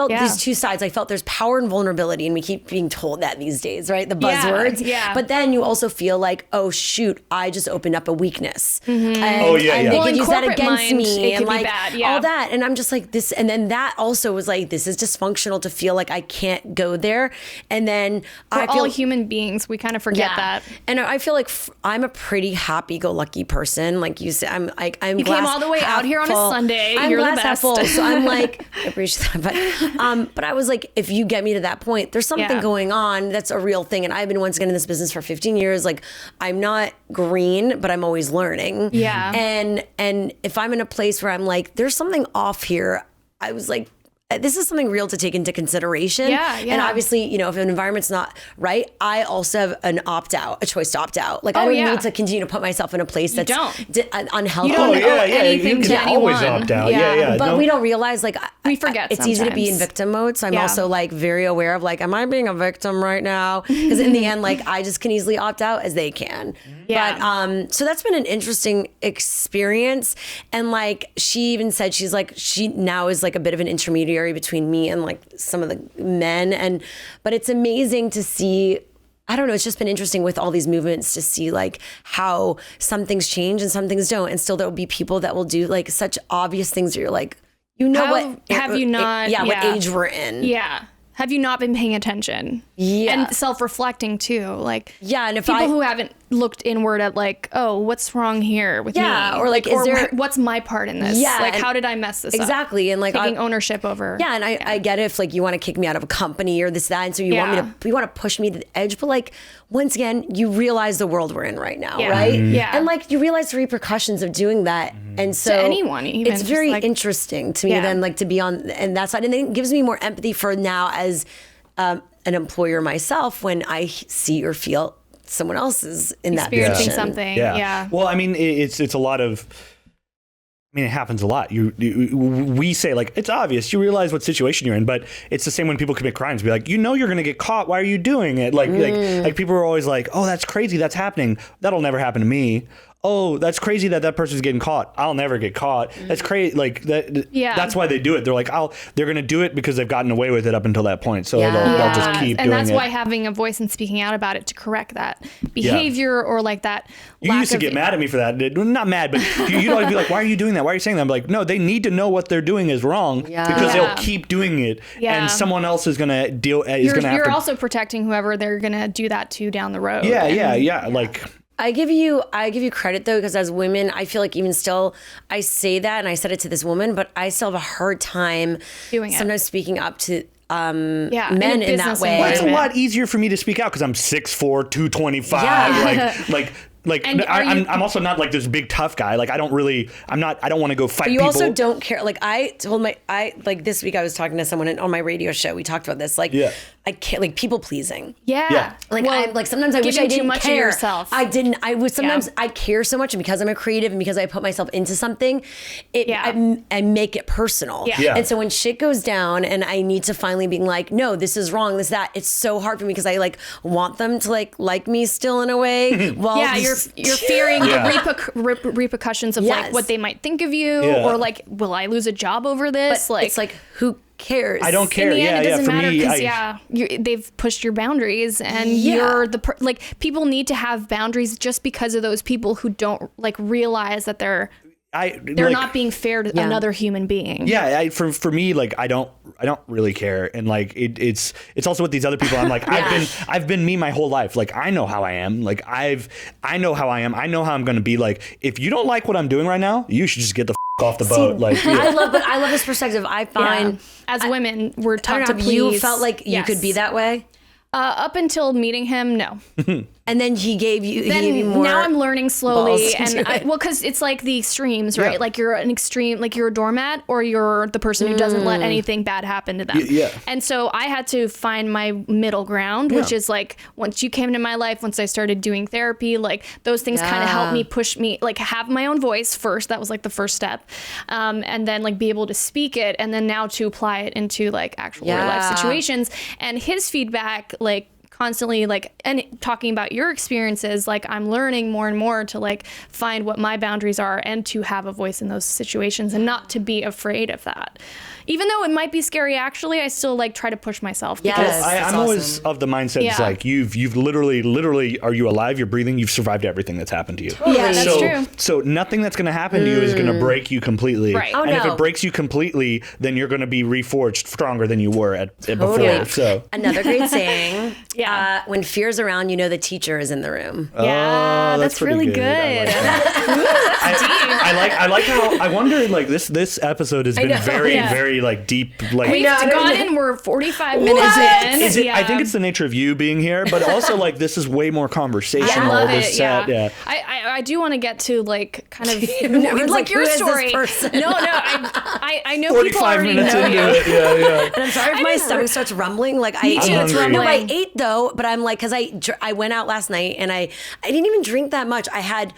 these two sides. I felt there's power and vulnerability, and we keep being told that these days, right? The buzzwords. Yeah. But then you also feel like, oh shoot, I just opened up a weakness. Mm-hmm. And they could use that against me and like all that. And I'm just like this. And then that also was like, this is dysfunctional to feel like I can't go there. And then we're all human beings. We kind of forget that. And I feel like I'm a pretty happy-go-lucky person. Like you said, I'm you came all the way out here on a Sunday. You're the best. Full, so I'm like, I appreciate that. But I was like, if you get me to that point, there's something going on that's a real thing. And I've been once again in this business for 15 years. Like, I'm not green, but I'm always learning. Yeah. And if I'm in a place where I'm like, there's something off here, I was like, this is something real to take into consideration. Yeah. And obviously, you know, if an environment's not right, I also have a choice to opt out. Like I don't need to continue to put myself in a place that's unhealthy. You don't owe anything to anyone. Always opt out. Yeah. But we don't realize, like, we forget it's easy to be in victim mode. So I'm also like very aware of like, am I being a victim right now? Because in the end, like I just can easily opt out as they can. Yeah. But so that's been an interesting experience. And like she even said, she's like, she now is like a bit of an intermediary between me and like some of the men. But it's amazing to see. I don't know. It's just been interesting with all these movements to see like how some things change and some things don't. And still there will be people that will do like such obvious things that you're like, you know, what age we're in. Yeah. Have you not been paying attention? Yeah. And self-reflecting too. Like, and if people who haven't looked inward at like, oh, what's wrong here with me? Or like, is there, what's my part in this? Yeah. Like, how did I mess this up? Exactly. And like taking ownership over. Yeah. And I get it if like you want to kick me out of a company or this, that. And so you want to push me to the edge. But like, once again, you realize the world we're in right now, right? Yeah. And like, you realize the repercussions of doing that. And so to anyone, even. It's very interesting to me then like to be on and that side. And it gives me more empathy for now as an employer myself when I see or feel someone else is in that experiencing position. something. Yeah. Well, I mean, it's a lot of. I mean, it happens a lot. We say like it's obvious. You realize what situation you're in, but it's the same when people commit crimes. Be like, you know, you're going to get caught. Why are you doing it? Like people are always like, oh, that's crazy. That's happening. That'll never happen to me. Oh, that's crazy that person's getting caught. I'll never get caught. That's crazy. Like that. Yeah. That's why they do it. They're like, they're going to do it because they've gotten away with it up until that point. So they'll just keep doing it. And that's why having a voice and speaking out about it to correct that behavior or like that. You used to get mad at me for that. Not mad, but you'd always be like, why are you doing that? Why are you saying that? I'm like, no, they need to know what they're doing is wrong because they'll keep doing it. Yeah. And someone else is going to deal. You're also protecting whoever they're going to do that to down the road. Yeah. Like. I give you credit though, because as women, I feel like even still, I say that and I said it to this woman, but I still have a hard time doing it. Sometimes speaking up to men in that way. Well, it's a lot easier for me to speak out because I'm 6'4", 225. Yeah. I'm also not like this big tough guy. Like I don't want to go fight people. You also don't care. Like this week I was talking to someone on my radio show. We talked about this. Like I can't, like people pleasing. Yeah. Like sometimes I wish I didn't too much care. Of yourself. I didn't. I would sometimes I care so much, and because I'm a creative and because I put myself into something, I make it personal. Yeah. And so when shit goes down and I need to finally be like, no, this is wrong, this, that, it's so hard for me because I like want them to like me still in a way. Well, you're fearing the repercussions of like what they might think of you or like, will I lose a job over this? But like it's like, who cares? I don't care. In the end, it doesn't matter because they've pushed your boundaries and you're like people need to have boundaries just because of those people who don't like realize that they're not being fair to another human being. Yeah, for me, like I don't really care, and like it's also with these other people. I'm like I've been me my whole life. Like I know how I am. Like I know how I am. I know how I'm going to be. Like if you don't like what I'm doing right now, you should just get the off the boat. Like I love this perspective. I find as women we're taught to please. You felt like you could be that way. Up until meeting him, no. And then he gave you more. Now I'm learning slowly, and because it's like the extremes, right? Like you're an extreme, like you're a doormat, or you're the person who doesn't let anything bad happen to them. And so I had to find my middle ground, which is like once you came into my life, once I started doing therapy, like those things kind of helped me push me, like have my own voice first. That was like the first step, and then like be able to speak it, and then now to apply it into like actual real life situations. And his feedback, like constantly like and talking about your experiences, like I'm learning more and more to like find what my boundaries are and to have a voice in those situations and not to be afraid of that. Even though it might be scary, actually, I still like try to push myself. Yes, I'm always of the mindset it's like you've literally are you alive? You're breathing. You've survived everything that's happened to you. Yeah, that's true. So nothing that's going to happen to you is going to break you completely. Right. And if it breaks you completely, then you're going to be reforged stronger than you were before. So another great saying. When fear's around, you know the teacher is in the room. Yeah, that's really good. I like how I wonder like this episode has been very like deep. Like we've gone in. We're 45 minutes in. Is it? I think it's the nature of you being here, but also like this is way more conversational. I love this it. set. I I do want to get to like kind of like your who is this story. person? No, I know 45 people already minutes know into you. it. Yeah. And I'm sorry if my stomach starts rumbling. Like I too, it's hungry. No, I rumbling. ate though, but I'm like, because I went out last night and I didn't even drink that much. I had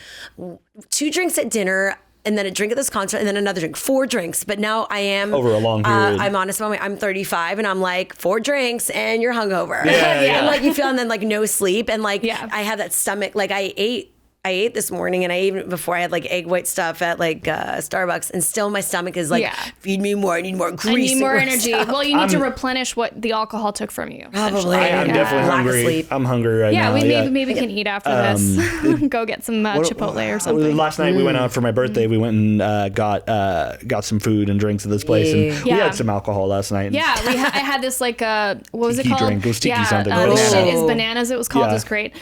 2 drinks at dinner. And then a drink at this concert, and then another drink. 4 drinks. But now I am Over a long period. I'm honest about I'm 35, and I'm like 4 drinks, and you're hungover. Yeah. And like you feel, and then like no sleep, and like Yeah. I have that stomach. Like I ate this morning, and I even before I had like egg white stuff at like Starbucks, and still my stomach is like, feed me more. I need more I grease. need more and energy. stuff. Well, you need to replenish what the alcohol took from you. Probably. I'm definitely Lack of hungry. sleep. I'm hungry right Yeah, now. we maybe can eat after this. Go get some Chipotle or something. Last night we went out for my birthday. We went and got some food and drinks at this place, and we Yeah. had some alcohol last night. Yeah, I had this like what was it Tiki called? drink. It was tiki yeah, something. The Banana. shit is bananas. It was called. Yeah. It was great.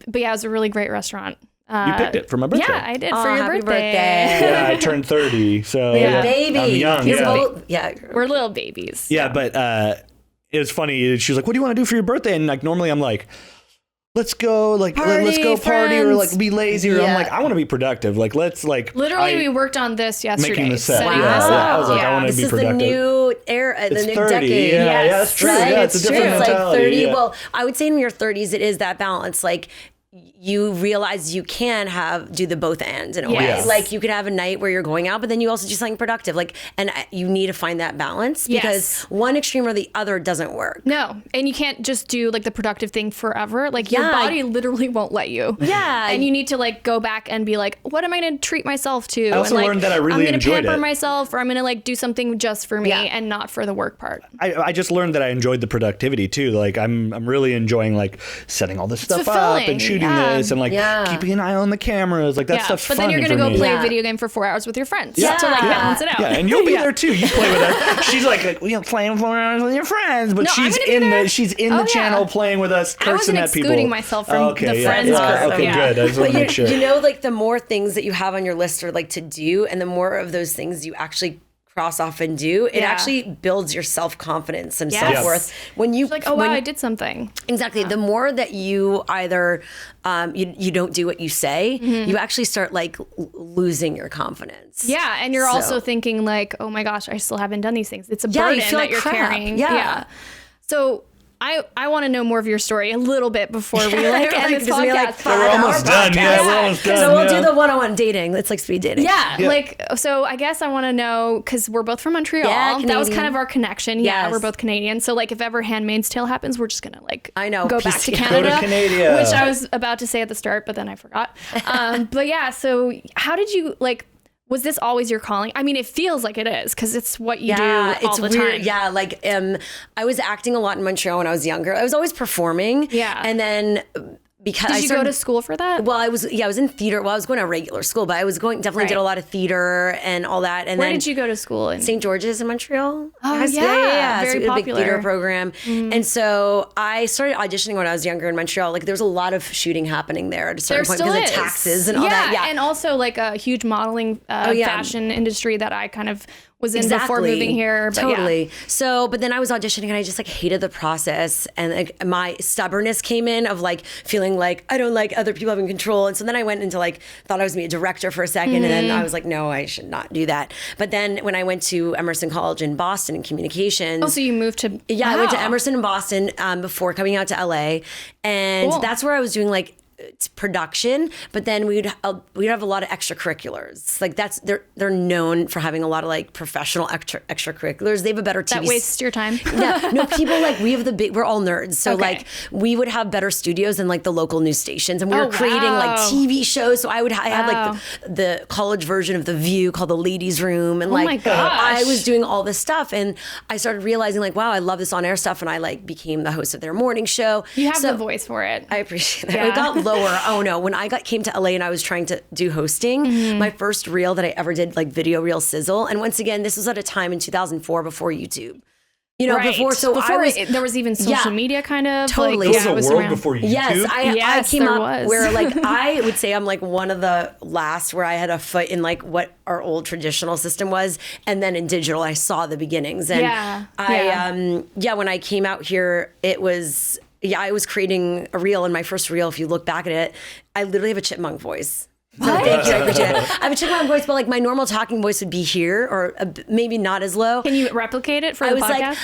But yeah, it was a really great restaurant. You picked it for my birthday. Yeah, I did for your happy birthday. Yeah, I turned 30, so Yeah. Baby. I'm young. He's Yeah. old. Yeah. We're little babies. Yeah, but it was funny. She was like, "What do you want to do for your birthday?" And like normally I'm like, "Let's go, like let's go party or like be lazy." Or I'm Yeah. like, "I want to be productive. Like let's like." Literally, we worked on this yesterday. making the set. setting Yeah, this yeah. up. I was like, I want to This be is the productive. new era, the It's new 30. decade. Yeah, Yes. yeah, that's true. Right? Yeah, it's a different It's like mentality. 30. Yeah. Well, I would say in your 30s, it is that balance. Like you realize you can do the both ends in a way. Yes. Like you could have a night where you're going out, but then you also do something productive. Like, and you need to find that balance because one extreme or the other doesn't work. No, and you can't just do like the productive thing forever. Like your Yeah. body literally won't let you. Yeah. and you need to like go back and be like, what am I going to treat myself to? I also and, like, learned that I really I'm gonna enjoyed pamper it. myself, or I'm going to like do something just for me Yeah. and not for the work part. I just learned that I enjoyed the productivity too. Like I'm really enjoying like setting all this stuff up fulfilling. and shooting Yeah. this and like keeping an eye on the cameras. Like that stuff's but fun then you're for gonna go me. play Yeah. a video game for 4 hours with your friends Yeah. to like Yeah. balance it out. Yeah, and you'll be there too. You play with us. She's like we playing 4 hours with your friends, but No, I'm she's gonna be in there. the channel playing with us, I cursing wasn't at people. excluding myself from the friends Yeah. group. Okay, Yeah. good. I just want to make sure. You know, like the more things that you have on your list or like to do, and the more of those things you actually cross off and do, it Yeah. actually builds your self-confidence and Yes. self-worth. When you Like, oh wow, I did something. Exactly. The more that you either you don't do what you say, you actually start like losing your confidence. Yeah, and you're So- also thinking like, oh my gosh, I still haven't done these things. It's a Yeah, you burden feel that like you're crap. carrying. Yeah. So I want to know more of your story a little bit before we like end this Just be like, podcast. "Fuck, We're almost done. Yeah, we're Yeah. almost done. So we'll yeah. do the one-on-one dating. It's like speed dating. Yeah, like, so I guess I want to know, because we're both from Montreal. Yeah, that was Canadian. kind of our connection. Yeah, Yes. we're both Canadian. So, like, if ever Handmaid's Tale happens, we're just going to, like, I know, go back to PC. Canada. Go to Canada. Which I was about to say at the start, but then I forgot. But yeah, so how did you, like, was this always your calling? I mean, it feels like it is, because it's what you do all the weird. time. Yeah, like I was acting a lot in Montreal when I was younger. I was always performing. Yeah. And then because Did I you started, go to school for that? Well, I was in theater. Well, I was going to regular school, but I was definitely Right. did a lot of theater and all that. And Where then did you go to school? In? St. George's in Montreal. Oh, Yes, yeah. So Very we had a big popular. theater program. And so I started auditioning when I was younger in Montreal. Like there was a lot of shooting happening there at a certain point still because is. of taxes and all that. Yeah. and also like a huge modeling yeah. fashion industry that I kind of was in before moving here. But Totally. So, but then I was auditioning and I just like hated the process, and like my stubbornness came in of like feeling like I don't like other people having control. And so then I went into like thought I was gonna be a director for a second, and then I was like, no, I should not do that. But then when I went to Emerson College in Boston in communications, Oh, so you moved to? yeah, I went to Wow. Emerson in Boston before coming out to LA, and Cool. that's where I was doing like production. But then we'd have a lot of extracurriculars. Like they're known for having a lot of like professional extracurriculars. They have a better TV. That wastes your time. Yeah, no, people like we have we're all nerds. So Okay. like we would have better studios than like the local news stations, and we Oh, were creating like wow. TV shows. So I had Wow. like the college version of The View called The Ladies Room, and like my gosh. I was doing all this stuff, and I started realizing like, wow, I love this on air stuff, and I like became the host of their morning show. You have So- the voice for it. I appreciate that. Yeah. It got lower. Oh no, when I came to LA and I was trying to do hosting, Mm-hmm. my first reel that I ever did, like video reel sizzle. And once again, this was at a time in 2004 before YouTube. You know, Right. before there was even social media kind of. Totally. Like, There yeah, There was it a world around. before YouTube. Yes, I Yes, came there up was. where like I would say I'm like one of the last where I had a foot in like what our old traditional system was, and then in digital I saw the beginnings. And Yeah, when I came out here, it was I was creating a reel, and my first reel, if you look back at it, I literally have a chipmunk voice. So thank you, I appreciate it. I have a chipmunk voice, but like my normal talking voice would be here, or maybe not as low. Can you replicate it for the podcast? Like,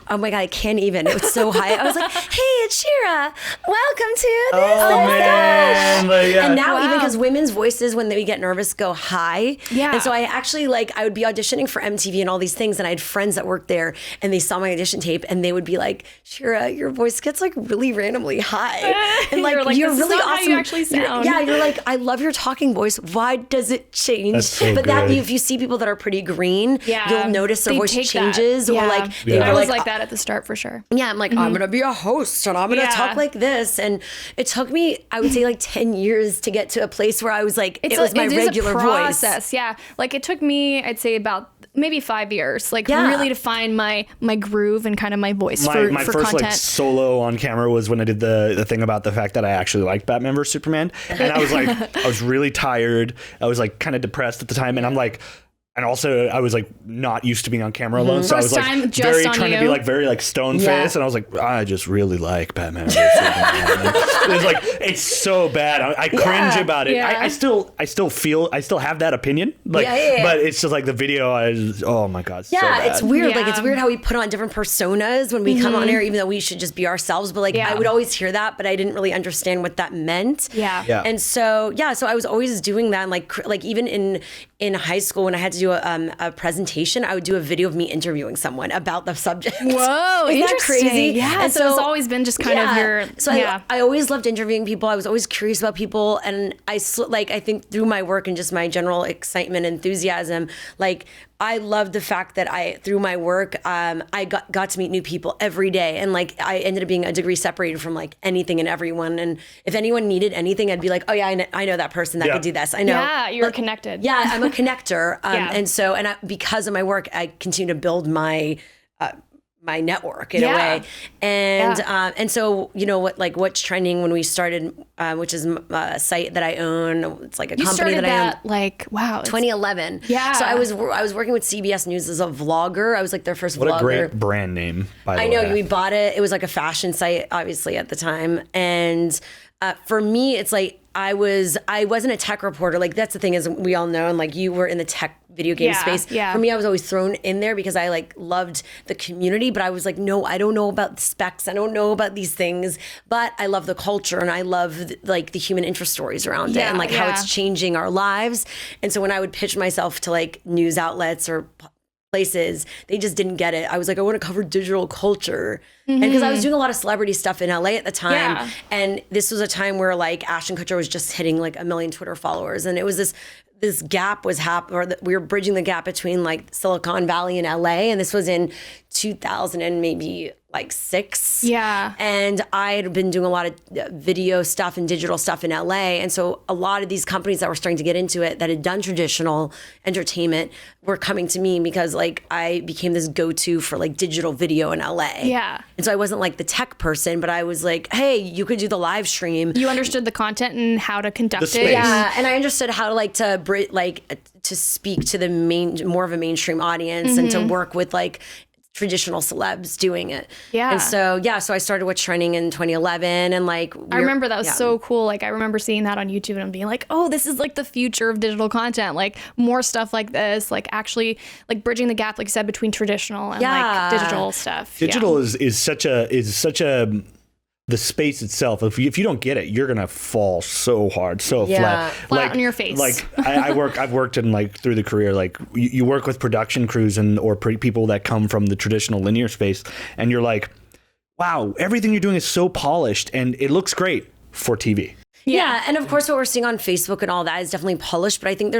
oh my God, I can't even. It was so high. I was like, hey, it's Shira. Welcome to this. Oh man. Yeah. And now even because women's voices, when they get nervous, go high. Yeah. And so I actually I would be auditioning for MTV and all these things, and I had friends that worked there, and they saw my audition tape, and they would be like, Shira, your voice gets like really randomly high. And like, you're really awesome. How you actually sound. You're like, I love your talking voice. Why does it change? That's so but good. if you see people that are pretty green, you'll notice their voice changes. Or like I was like that at the start for sure. Yeah, I'm like, I'm gonna be a host and I'm gonna talk like this. And it took me, I would say, like 10 years to get to a place where I was like, it was my regular process. voice. Yeah, like it took me, I'd say about maybe 5 years, like really to find my groove and kind of my voice my for first content. like solo on camera was when I did the thing about the fact that I actually liked Batman vs Superman, and I was like, I was really tired. I was like kind of depressed at the time, and I'm like. And also, I was like not used to being on camera alone, so I was like very trying to be like very like stone faced, and I was like, I just really like Batman vs Superman. It was like it's so bad. I cringe about it. I still have that opinion, like, but it's just like the video. Oh my God, so bad. It's weird. Like it's weird how we put on different personas when we come on air, even though we should just be ourselves. But like I would always hear that, but I didn't really understand what that meant. Yeah. And so so I was always doing that, and like even in high school when I had to do a presentation, I would do a video of me interviewing someone about the subject. Whoa, isn't that crazy? Yeah, and so it's always been just kind of your. So I always loved interviewing people. I was always curious about people, and I think through my work and just my general excitement, and enthusiasm, like. I loved the fact that through my work, I got to meet new people every day. And like, I ended up being a degree separated from like anything and everyone. And if anyone needed anything, I'd be like, oh yeah, I know that person that could do this. I know. Yeah, you're connected. Yeah, I'm a connector. And because of my work, I continue to build my network in a way. And so, you know, what's trending when we started, which is a site that I own. It's like a company that I own. Like, wow. 2011. Yeah. So I was working with CBS News as a vlogger. I was like their first vlogger. What a great brand name, by the way. I know, we bought it. It was like a fashion site, obviously, at the time. And for me, it's like, I wasn't a tech reporter. Like that's the thing, is we all know, and like you were in the tech video game space. Yeah. For me, I was always thrown in there because I like loved the community, but I was like, no, I don't know about the specs. I don't know about these things, but I love the culture and I love like the human interest stories around it and like how it's changing our lives. And so when I would pitch myself to like news outlets or places, they just didn't get it. I was like, I want to cover digital culture. And because I was doing a lot of celebrity stuff in LA at the time. And this was a time where like Ashton Kutcher was just hitting like 1 million Twitter followers. And it was this gap was happening, or we were bridging the gap between like Silicon Valley and LA. And this was in 2000 and maybe like 6. Yeah. And I had been doing a lot of video stuff and digital stuff in LA. And so a lot of these companies that were starting to get into it, that had done traditional entertainment, were coming to me because like I became this go-to for like digital video in LA. Yeah. And so I wasn't like the tech person, but I was like, hey, you could do the live stream. You understood the content and how to conduct space. it. Yeah. And I understood how to speak to the more of a mainstream audience and to work with like traditional celebs doing it. Yeah. And so, so I started with training in 2011 and like... I remember that was so cool. Like I remember seeing that on YouTube and being like, oh, this is like the future of digital content. Like more stuff like this, like actually like bridging the gap, like you said, between traditional and like digital stuff. Digital is such a the space itself, if you don't get it, you're gonna fall so hard, so flat like, on your face. Like I've worked in like through the career, like you work with production crews or people that come from the traditional linear space, and you're like, wow, everything you're doing is so polished and it looks great for TV. Yeah, and of course what we're seeing on Facebook and all that is definitely polished, but I think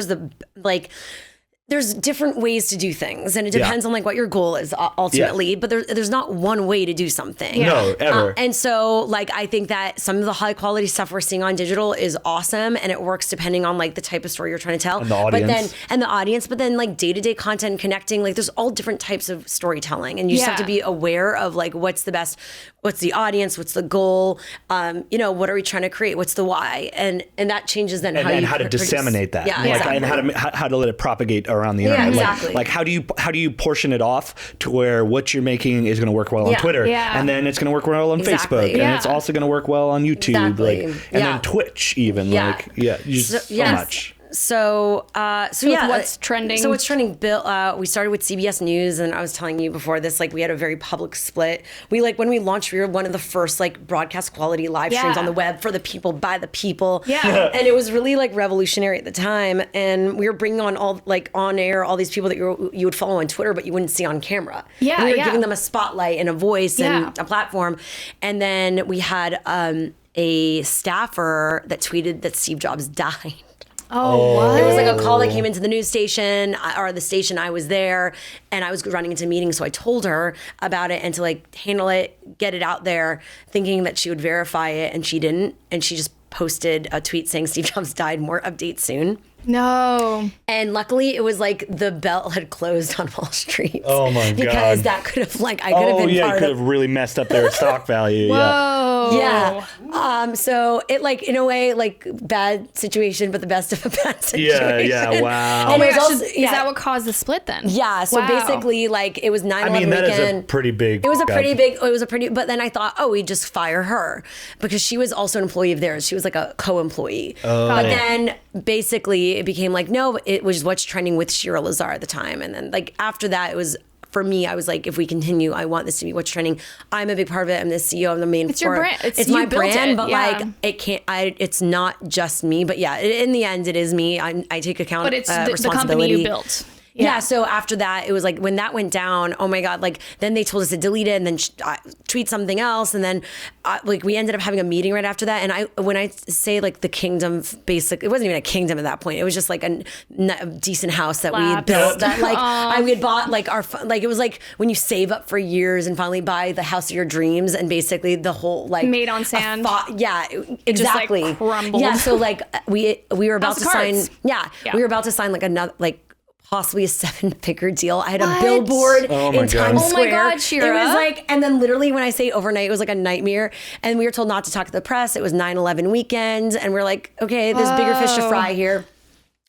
there's different ways to do things, and it depends on like what your goal is ultimately, but there's not one way to do something. No, ever. And so like, I think that some of the high quality stuff we're seeing on digital is awesome, and it works depending on like the type of story you're trying to tell. And the audience. But then like day-to-day content connecting, like there's all different types of storytelling, and you just have to be aware of like what's the best what's the audience, what's the goal, what are we trying to create, what's the why, and that changes then how to disseminate that, exactly. and how to let it propagate around the internet. Exactly. Like how do you portion it off to where what you're making is going to work well on Twitter, and then it's going to work well on Facebook, and it's also going to work well on YouTube, then Twitch even, so much. So what's trending? So what's trending? Bill, we started with CBS News, and I was telling you before this, like we had a very public split. We when we launched, we were one of the first like broadcast quality live streams on the web for the people by the people. Yeah, and it was really like revolutionary at the time. And we were bringing on on air all these people that you would follow on Twitter, but you wouldn't see on camera. Yeah, and we were giving them a spotlight and a voice and a platform. And then we had a staffer that tweeted that Steve Jobs died. Oh, what? It was like a call that came into the news station or the station. I was there and I was running into meetings. So I told her about it and to like handle it, get it out there, thinking that she would verify it. And she didn't. And she just posted a tweet saying Steve Jobs died. More updates soon. No. And luckily it was like the bell had closed on Wall Street. Oh my God. Because that could have I could have been part it could have really messed up their stock value. Whoa. Yeah. So it in a way bad situation, but the best of a bad situation. Yeah. Wow. Oh my gosh. Is that what caused the split then? Yeah. So basically it was 9/11 weekend. That is a pretty big. But then I thought, we just fire her because she was also an employee of theirs. She was like a co-employee. But then basically it became no, it was what's trending with Shira Lazar at the time. And then after that, it was, for me, I was like, if we continue, I want this to be what's trending. I'm a big part of it. I'm the CEO. I'm the main. It's your brand. It's my brand, but it can't. It's not just me. But in the end, it is me. I take account. But it's the company you built. Yeah. So after that, it was when that went down, oh my God, then they told us to delete it and then tweet something else. And then we ended up having a meeting right after that. And when I say the kingdom, it wasn't even a kingdom at that point. It was just a decent house that we had built that we had bought it was when you save up for years and finally buy the house of your dreams and basically the whole made on sand. Exactly. Just, crumbled. Yeah. So we were about to sign. Yeah. We were about to sign another possibly a 7-figure deal. I had a billboard in Times Square. Oh my God, Shira. It was and then literally when I say overnight, it was a nightmare. And we were told not to talk to the press. It was 9/11 weekend. And we're okay, there's bigger fish to fry here.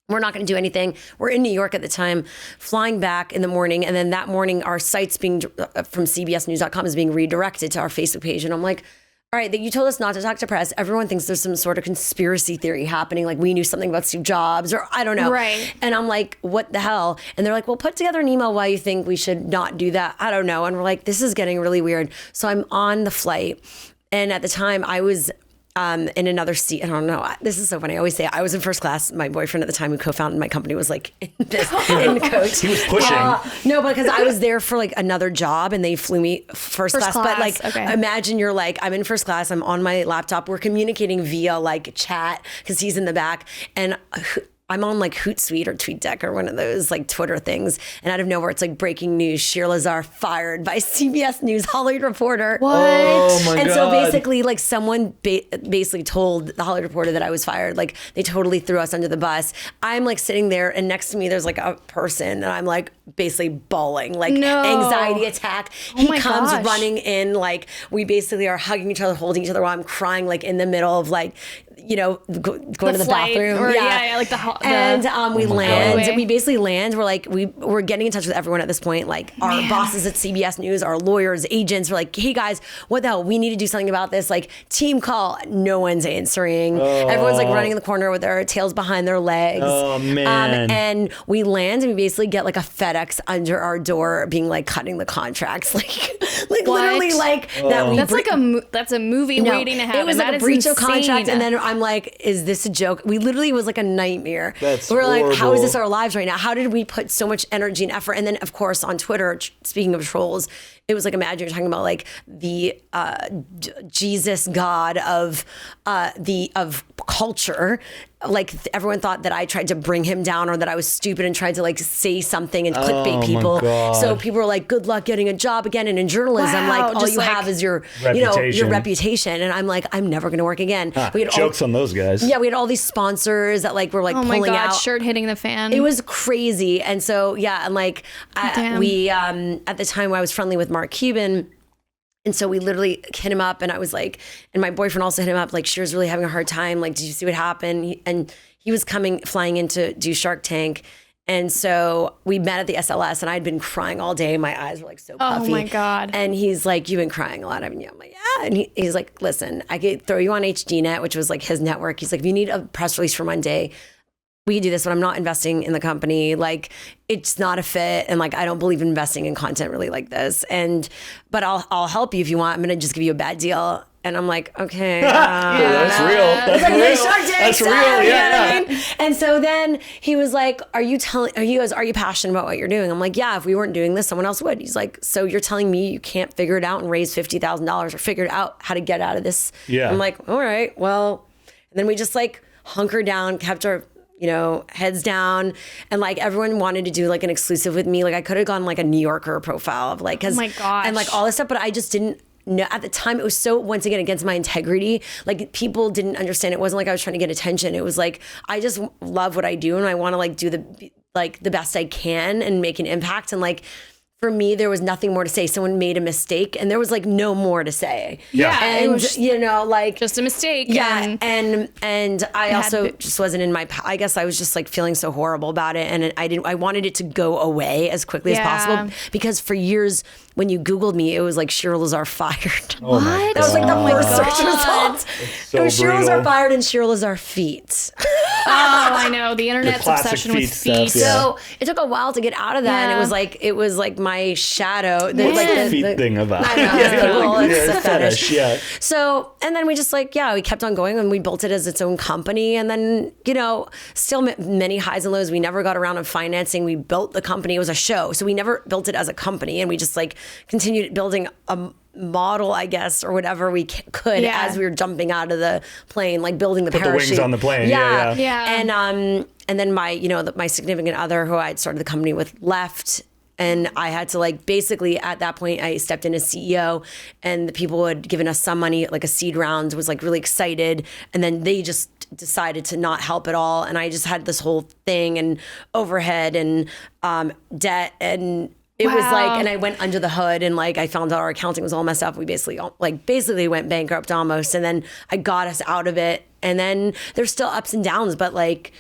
We're not going to do anything. We're in New York at the time, flying back in the morning. And then that morning, our site's from cbsnews.com is being redirected to our Facebook page. And I'm like, all right, that you told us not to talk to press. Everyone thinks there's some sort of conspiracy theory happening. We knew something about Steve Jobs or I don't know. Right. And I'm like, what the hell? And they're like, well, put together an email why you think we should not do that. I don't know. And we're like, this is getting really weird. So I'm on the flight. And at the time I was in another seat. I don't know. This is so funny. I always say I was in first class. My boyfriend at the time who co-founded my company was in coach. He was pushing. No, because I was there for another job and they flew me first class. But imagine you're I'm in first class. I'm on my laptop. We're communicating via chat because he's in the back and I'm on Hootsuite or TweetDeck or one of those Twitter things. And out of nowhere, it's breaking news. Shira Lazar fired by CBS News Hollywood Reporter. What? Oh my God. So basically someone basically told the Hollywood Reporter that I was fired. They totally threw us under the bus. I'm sitting there and next to me, there's a person and I'm basically bawling, anxiety attack. He comes running in, we basically are hugging each other, holding each other while I'm crying, in the middle of going to the bathroom. Or, we land. Hallway. We basically land. We're getting in touch with everyone at this point. Our bosses at CBS News, our lawyers, agents. We're hey guys, what the hell? We need to do something about this. Team call. No one's answering. Everyone's running in the corner with their tails behind their legs. Oh man. And we land and we basically get a FedEx under our door, being cutting the contracts. Literally that. That's a movie waiting to happen. It was a breach of contract, and then I'm is this a joke? We literally was a nightmare. We're horrible. How is this our lives right now? How did we put so much energy and effort? And then of course on Twitter, speaking of trolls, it was imagine you're talking about the Jesus God of culture. Everyone thought that I tried to bring him down or that I was stupid and tried to say something and clickbait people. So people were good luck getting a job again. And in journalism, all you have is your your reputation. And I'm I'm never going to work again. We had jokes on those guys. Yeah, we had all these sponsors that were pulling out. Shirt hitting the fan. It was crazy. And so and we at the time I was friendly with Mark Cuban. And so we literally hit him up, and I was like, and my boyfriend also hit him up, like, Shira's really having a hard time. Like, did you see what happened? And he was flying in to do Shark Tank. And so we met at the SLS, and I'd been crying all day. My eyes were like so puffy. Oh my God. And he's like, you've been crying a lot, haven't you? I'm like, yeah. And he's like, listen, I could throw you on HDNet, which was like his network. He's like, if you need a press release for Monday, we can do this, but I'm not investing in the company. Like, it's not a fit. And like, I don't believe in investing in content really like this. But I'll help you if you want. I'm going to just give you a bad deal. And I'm like, okay. That's real. That's real. That's real. Yeah. You know what I mean? And so then he was like, he goes, are you passionate about what you're doing? I'm like, yeah, if we weren't doing this, someone else would. He's like, so you're telling me you can't figure it out and raise $50,000 or figure out how to get out of this? Yeah. I'm like, all right, well, and then we just like hunkered down, kept our heads down, and like everyone wanted to do like an exclusive with me. Like I could have gone like a New Yorker profile of like, oh my gosh, and like all this stuff, but I just didn't know at the time. It was so, once again, against my integrity. Like people didn't understand. It wasn't like I was trying to get attention. It was like, I just love what I do, and I want to like do the best I can and make an impact. And like, for me, there was nothing more to say. Someone made a mistake, and there was like no more to say. Yeah, and it was like just a mistake. Yeah, and I also just wasn't in my. I guess I was just like feeling so horrible about it, and I wanted it to go away as quickly as possible, because for years when you Googled me, it was like Shira Lazar fired. Oh my God. That was like the first search result. So it was Shira Lazar fired and Shira Lazar feet. Oh, I know, the internet's obsession with feet. Stuff, yeah. So it took a while to get out of that, and it was like my shadow. The feet thing about. I know, it's a fetish. Yeah. So, and then we just like, we kept on going, and we built it as its own company. And then, still many highs and lows. We never got around to financing. We built the company. It was a show. So we never built it as a company. And we just like continued building a model, I guess, or whatever we could as we were jumping out of the plane, like building the parachute. The wings on the plane. Yeah. And then my significant other, who I had started the company with, left. And I had to like, basically at that point, I stepped in as CEO, and the people who had given us some money, like a seed round, was like really excited. And then they just decided to not help at all. And I just had this whole thing and overhead and debt, and it was like, and I went under the hood, and like I found out our accounting was all messed up. We basically went bankrupt almost. And then I got us out of it. And then there's still ups and downs, but like,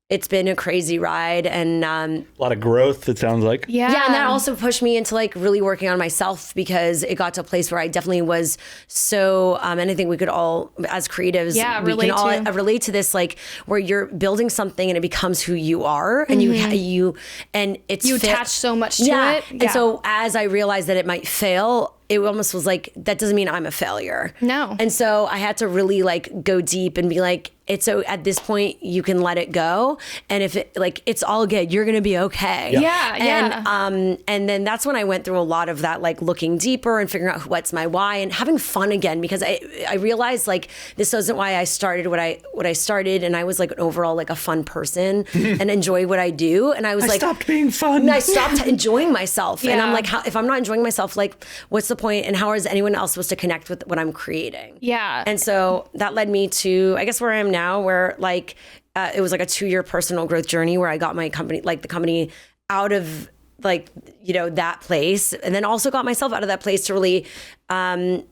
it's been a crazy ride, and a lot of growth, it sounds like. Yeah, and that also pushed me into like really working on myself, because it got to a place where I definitely was so, and I think we could all, as creatives, we can all relate to this, like where you're building something and it becomes who you are, and you attach so much to it. Yeah. And so as I realized that it might fail, it almost was like, that doesn't mean I'm a failure. No. And so I had to really like go deep and be like, so at this point you can let it go. And if it like, it's all good, you're going to be okay. And then that's when I went through a lot of that, like looking deeper and figuring out what's my why and having fun again, because I realized like, this wasn't why I started what I started. And I was like overall like a fun person and enjoy what I do. And I was like, stopped being fun. And I stopped enjoying myself. And I'm like, if I'm not enjoying myself, like what's the point, and how is anyone else supposed to connect with what I'm creating? Yeah. And so that led me to, I guess, where I am now, where like it was like a 2-year personal growth journey where I got my company, like the company, out of like, that place, and then also got myself out of that place to really, then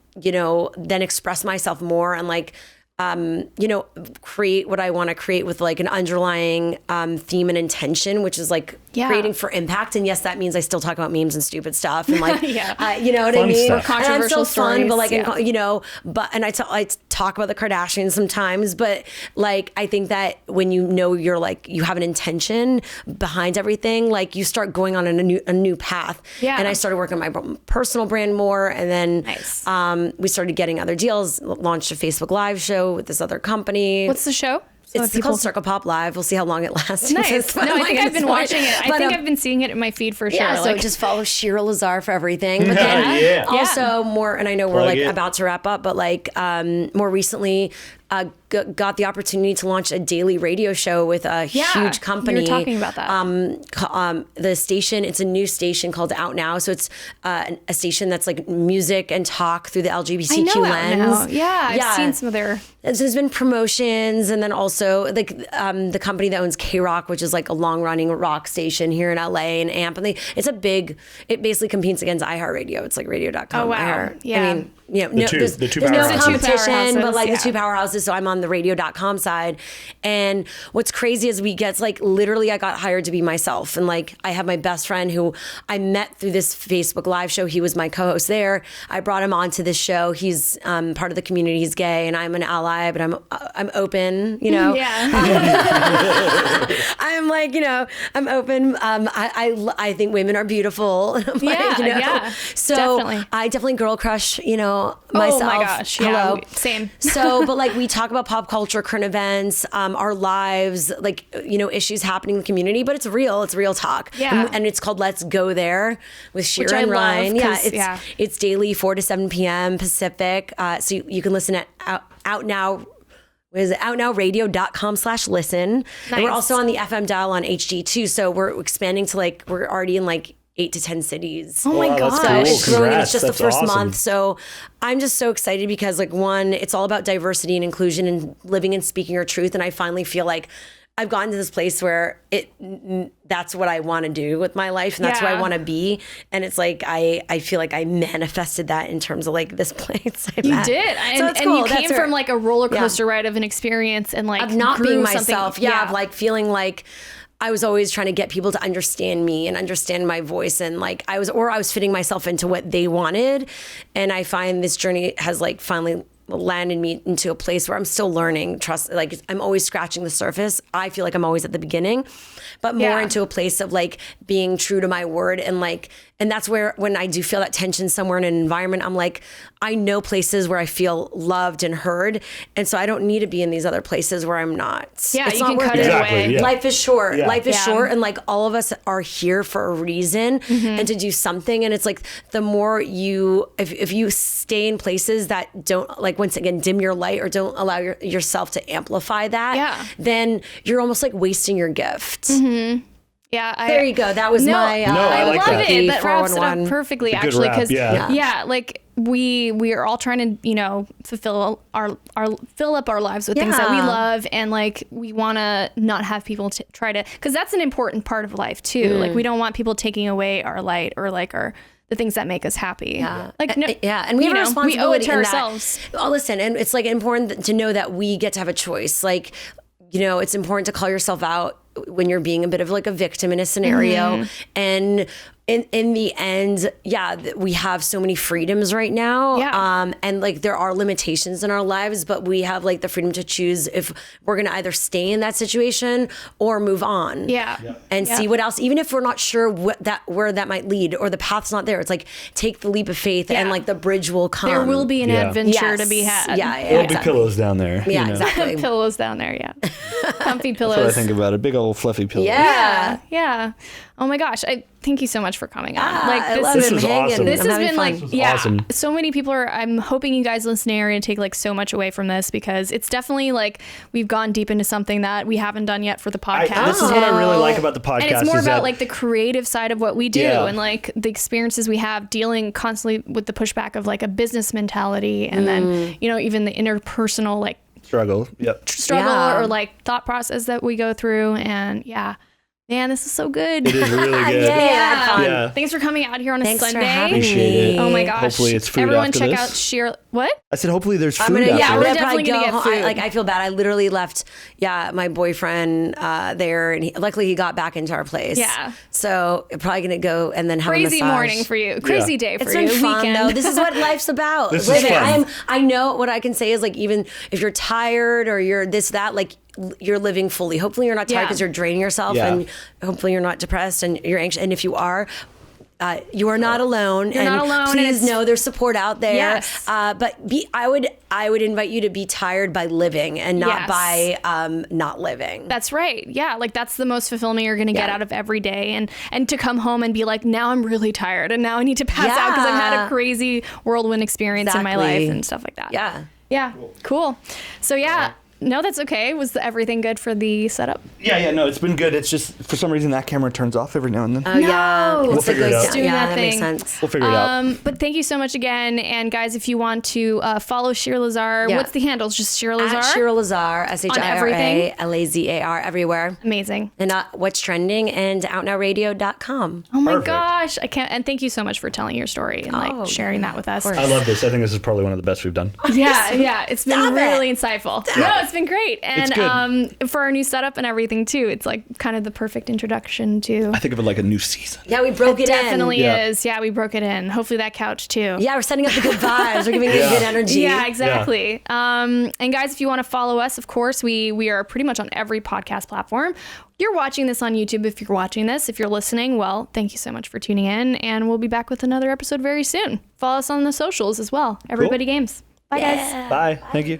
express myself more and like, create what I want to create with like an underlying theme and intention, which is like creating for impact. And yes, that means I still talk about memes and stupid stuff and like, you know what I mean? Stuff. Controversial and stories, fun, but like, I talk about the Kardashians sometimes, but like, I think that when you're like, you have an intention behind everything, like you start going on a new path. Yeah. And I started working on my personal brand more. And then we started getting other deals, launched a Facebook Live show with this other company. What's the show? It's called Circle Pop Live. We'll see how long it lasts. Nice. No, I think I've been watching it. I think I've been seeing it in my feed for sure. Yeah, so just follow Shira Lazar for everything. But then also more, and I know we're like about to wrap up, but like more recently got the opportunity to launch a daily radio show with a huge company. You were talking about that. The station, it's a new station called Out Now. So it's a station that's like music and talk through the LGBTQ lens. Out Now. Yeah, I've seen some of their... So there's been promotions, and then also like the company that owns K-Rock, which is like a long-running rock station here in LA and AMP. And it basically competes against iHeartRadio. It's like radio.com. Oh, wow. I mean, the two there's no powerhouses. competition, but like Yeah. the two powerhouses. So I'm on the radio.com side. And what's crazy is like literally I got hired to be myself. And like I have my best friend who I met through this Facebook Live show. He was my co-host there. I brought him onto this show. He's part of the community. He's gay, and I'm an ally, but I'm open, you know. Yeah. I'm like, you know, I'm open. I think women are beautiful. I'm like, you know? Yeah. So Definitely. I definitely girl crush, you know, myself. Oh my gosh. Hello. Yeah, same. So, but like we talk about pop culture, current events, our lives, like, you know, issues happening in the community, but it's real talk. Yeah. And it's called Let's Go There with Shira Which I and love, Ryan. 'cause, It's daily 4 to 7 p.m. Pacific. So you can listen at Out Now. What is it? OutNowRadio.com/listen. And we're Nice. also on the FM dial on HD too. So we're expanding to like, we're already in like 8 to 10 cities. Oh my Wow, that's gosh. cool. It's growing, and it's Congrats. just the That's first awesome. month. So I'm just so excited because like one, it's all about diversity and inclusion and living and speaking your truth. And I finally feel like I've gotten to this place where that's what I want to do with my life, and that's who I Yeah. want to be. And it's like I feel like I manifested that in terms of like this place. You did. And you came from like a roller coaster ride of an experience and like of not grew being something- myself. Of like feeling like I was always trying to get people to understand me and understand my voice, and like I was fitting myself into what they wanted. And I find this journey has like finally landed me into a place where I'm still learning. Like I'm always scratching the surface. I feel like I'm always at the beginning, but more into a place of like being true to my word. And that's where, when I do feel that tension somewhere in an environment, I'm like, I know places where I feel loved and heard. And so I don't need to be in these other places where I'm not. Yeah, It's you not can worth cut it. it Exactly, away. yeah. Life is short. Yeah. Life is Yeah. short. And like all of us are here for a reason and to do something. And it's like the more if you stay in places that don't, like, once again, dim your light or don't allow yourself to amplify that, then you're almost like wasting your gift. Yeah. There you go. That was my I like love that. it. That wraps it up 411. perfectly, It's a good actually, wrap, because yeah. like we are all trying to, you know, fill up our lives with things that we Yeah. love, and like we want to not have people try to, because that's an important part of life too. Like we don't want people taking away our light or like the things that make us happy. Yeah. Like no, and we you have a know, responsibility we owe it to in that. ourselves. Oh, listen, and it's like important to know that we get to have a choice. Like, you know, it's important to call yourself out when you're being a bit of like a victim in a scenario. And in the end, we have so many freedoms right now. Yeah. And like there are limitations in our lives, but we have like the freedom to choose if we're going to either stay in that situation or move on. And see what else, even if we're not sure where that might lead or the path's not there. It's like, take the leap of faith and like the bridge will come. There will be an Yeah. adventure to be had. There'll be pillows down there. Yeah, you know? exactly. Pillows down there, yeah. Comfy pillows. That's what I think about it. Big old fluffy pillows. Yeah. Oh my gosh. Thank you so much for coming on. I love This it. was I'm hanging. awesome. This I'm has having been fun. like, was yeah, awesome. so many people I'm hoping you guys listening are going to take like so much away from this, because it's definitely like we've gone deep into something that we haven't done yet for the podcast. This is what I really like about the podcast. And it's more is about that, like the creative side of what we do and like the experiences we have dealing constantly with the pushback of like a business mentality, and then, you know, even the interpersonal like struggle. Yep. struggle Yeah. or like thought process that we go through. And man, this is so good. It is really good. Yeah. Thanks for coming out here on a Thanks for Sunday. having Appreciate it. Oh my gosh. Hopefully it's food Everyone after check this. out Shira. What? I said hopefully there's food I'm gonna, after yeah, this. we're gonna definitely probably gonna go get home. food. I feel bad. I literally left, my boyfriend there, and luckily he got back into our place. Yeah. So probably gonna go and then have Crazy a massage. morning for you. Crazy Yeah. day for It's you. been fun Weekend. though. This is what life's about. This is Living. fun. I know what I can say is like, even if you're tired or you're this, that, like you're living fully. Hopefully you're not tired Yeah. because you're draining yourself, Yeah. and hopefully you're not depressed and you're anxious. And if you are, you are not alone. You're and not alone, and Please it's- know there's support out there. Yes. But I would invite you to be tired by living and not Yes. by not living. That's right. Yeah, like that's the most fulfillment you're going to get out of every day, and to come home and be like, now I'm really tired and now I need to pass out because I've had a crazy whirlwind experience in my Exactly. life and stuff like that. Yeah. Yeah. Cool. So No, that's okay. Was everything good for the setup? Yeah, no, it's been good. It's just for some reason that camera turns off every now and then. Oh, yeah. We'll figure it out. Doing Yeah, that makes thing. sense. We'll figure it out. But thank you so much again. And guys, if you want to follow Shira Lazar, what's the handles? Just Shira Lazar? At Shira Lazar, SHIRA, everywhere. Amazing. And What's Trending and outnowradio.com. Oh my Perfect. gosh. I can't. And thank you so much for telling your story and sharing that with us. I love this. I think this is probably one of the best we've done. Yeah. It's been really insightful. Yeah. No, it's been great. And for our new setup and everything too, it's like kind of the perfect introduction to. I think of it like a new season. Yeah, we broke it Definitely in. is. Yeah, we broke it in. Hopefully that couch too. Yeah, we're setting up the good vibes. We're giving you good energy. Yeah, exactly. And guys, if you want to follow us, of course, we are pretty much on every podcast platform. You're watching this on YouTube. If you're watching this, if you're listening, well, thank you so much for tuning in, and we'll be back with another episode very soon. Follow us on the socials as well. Everybody Games. Bye, guys. Bye. Thank you.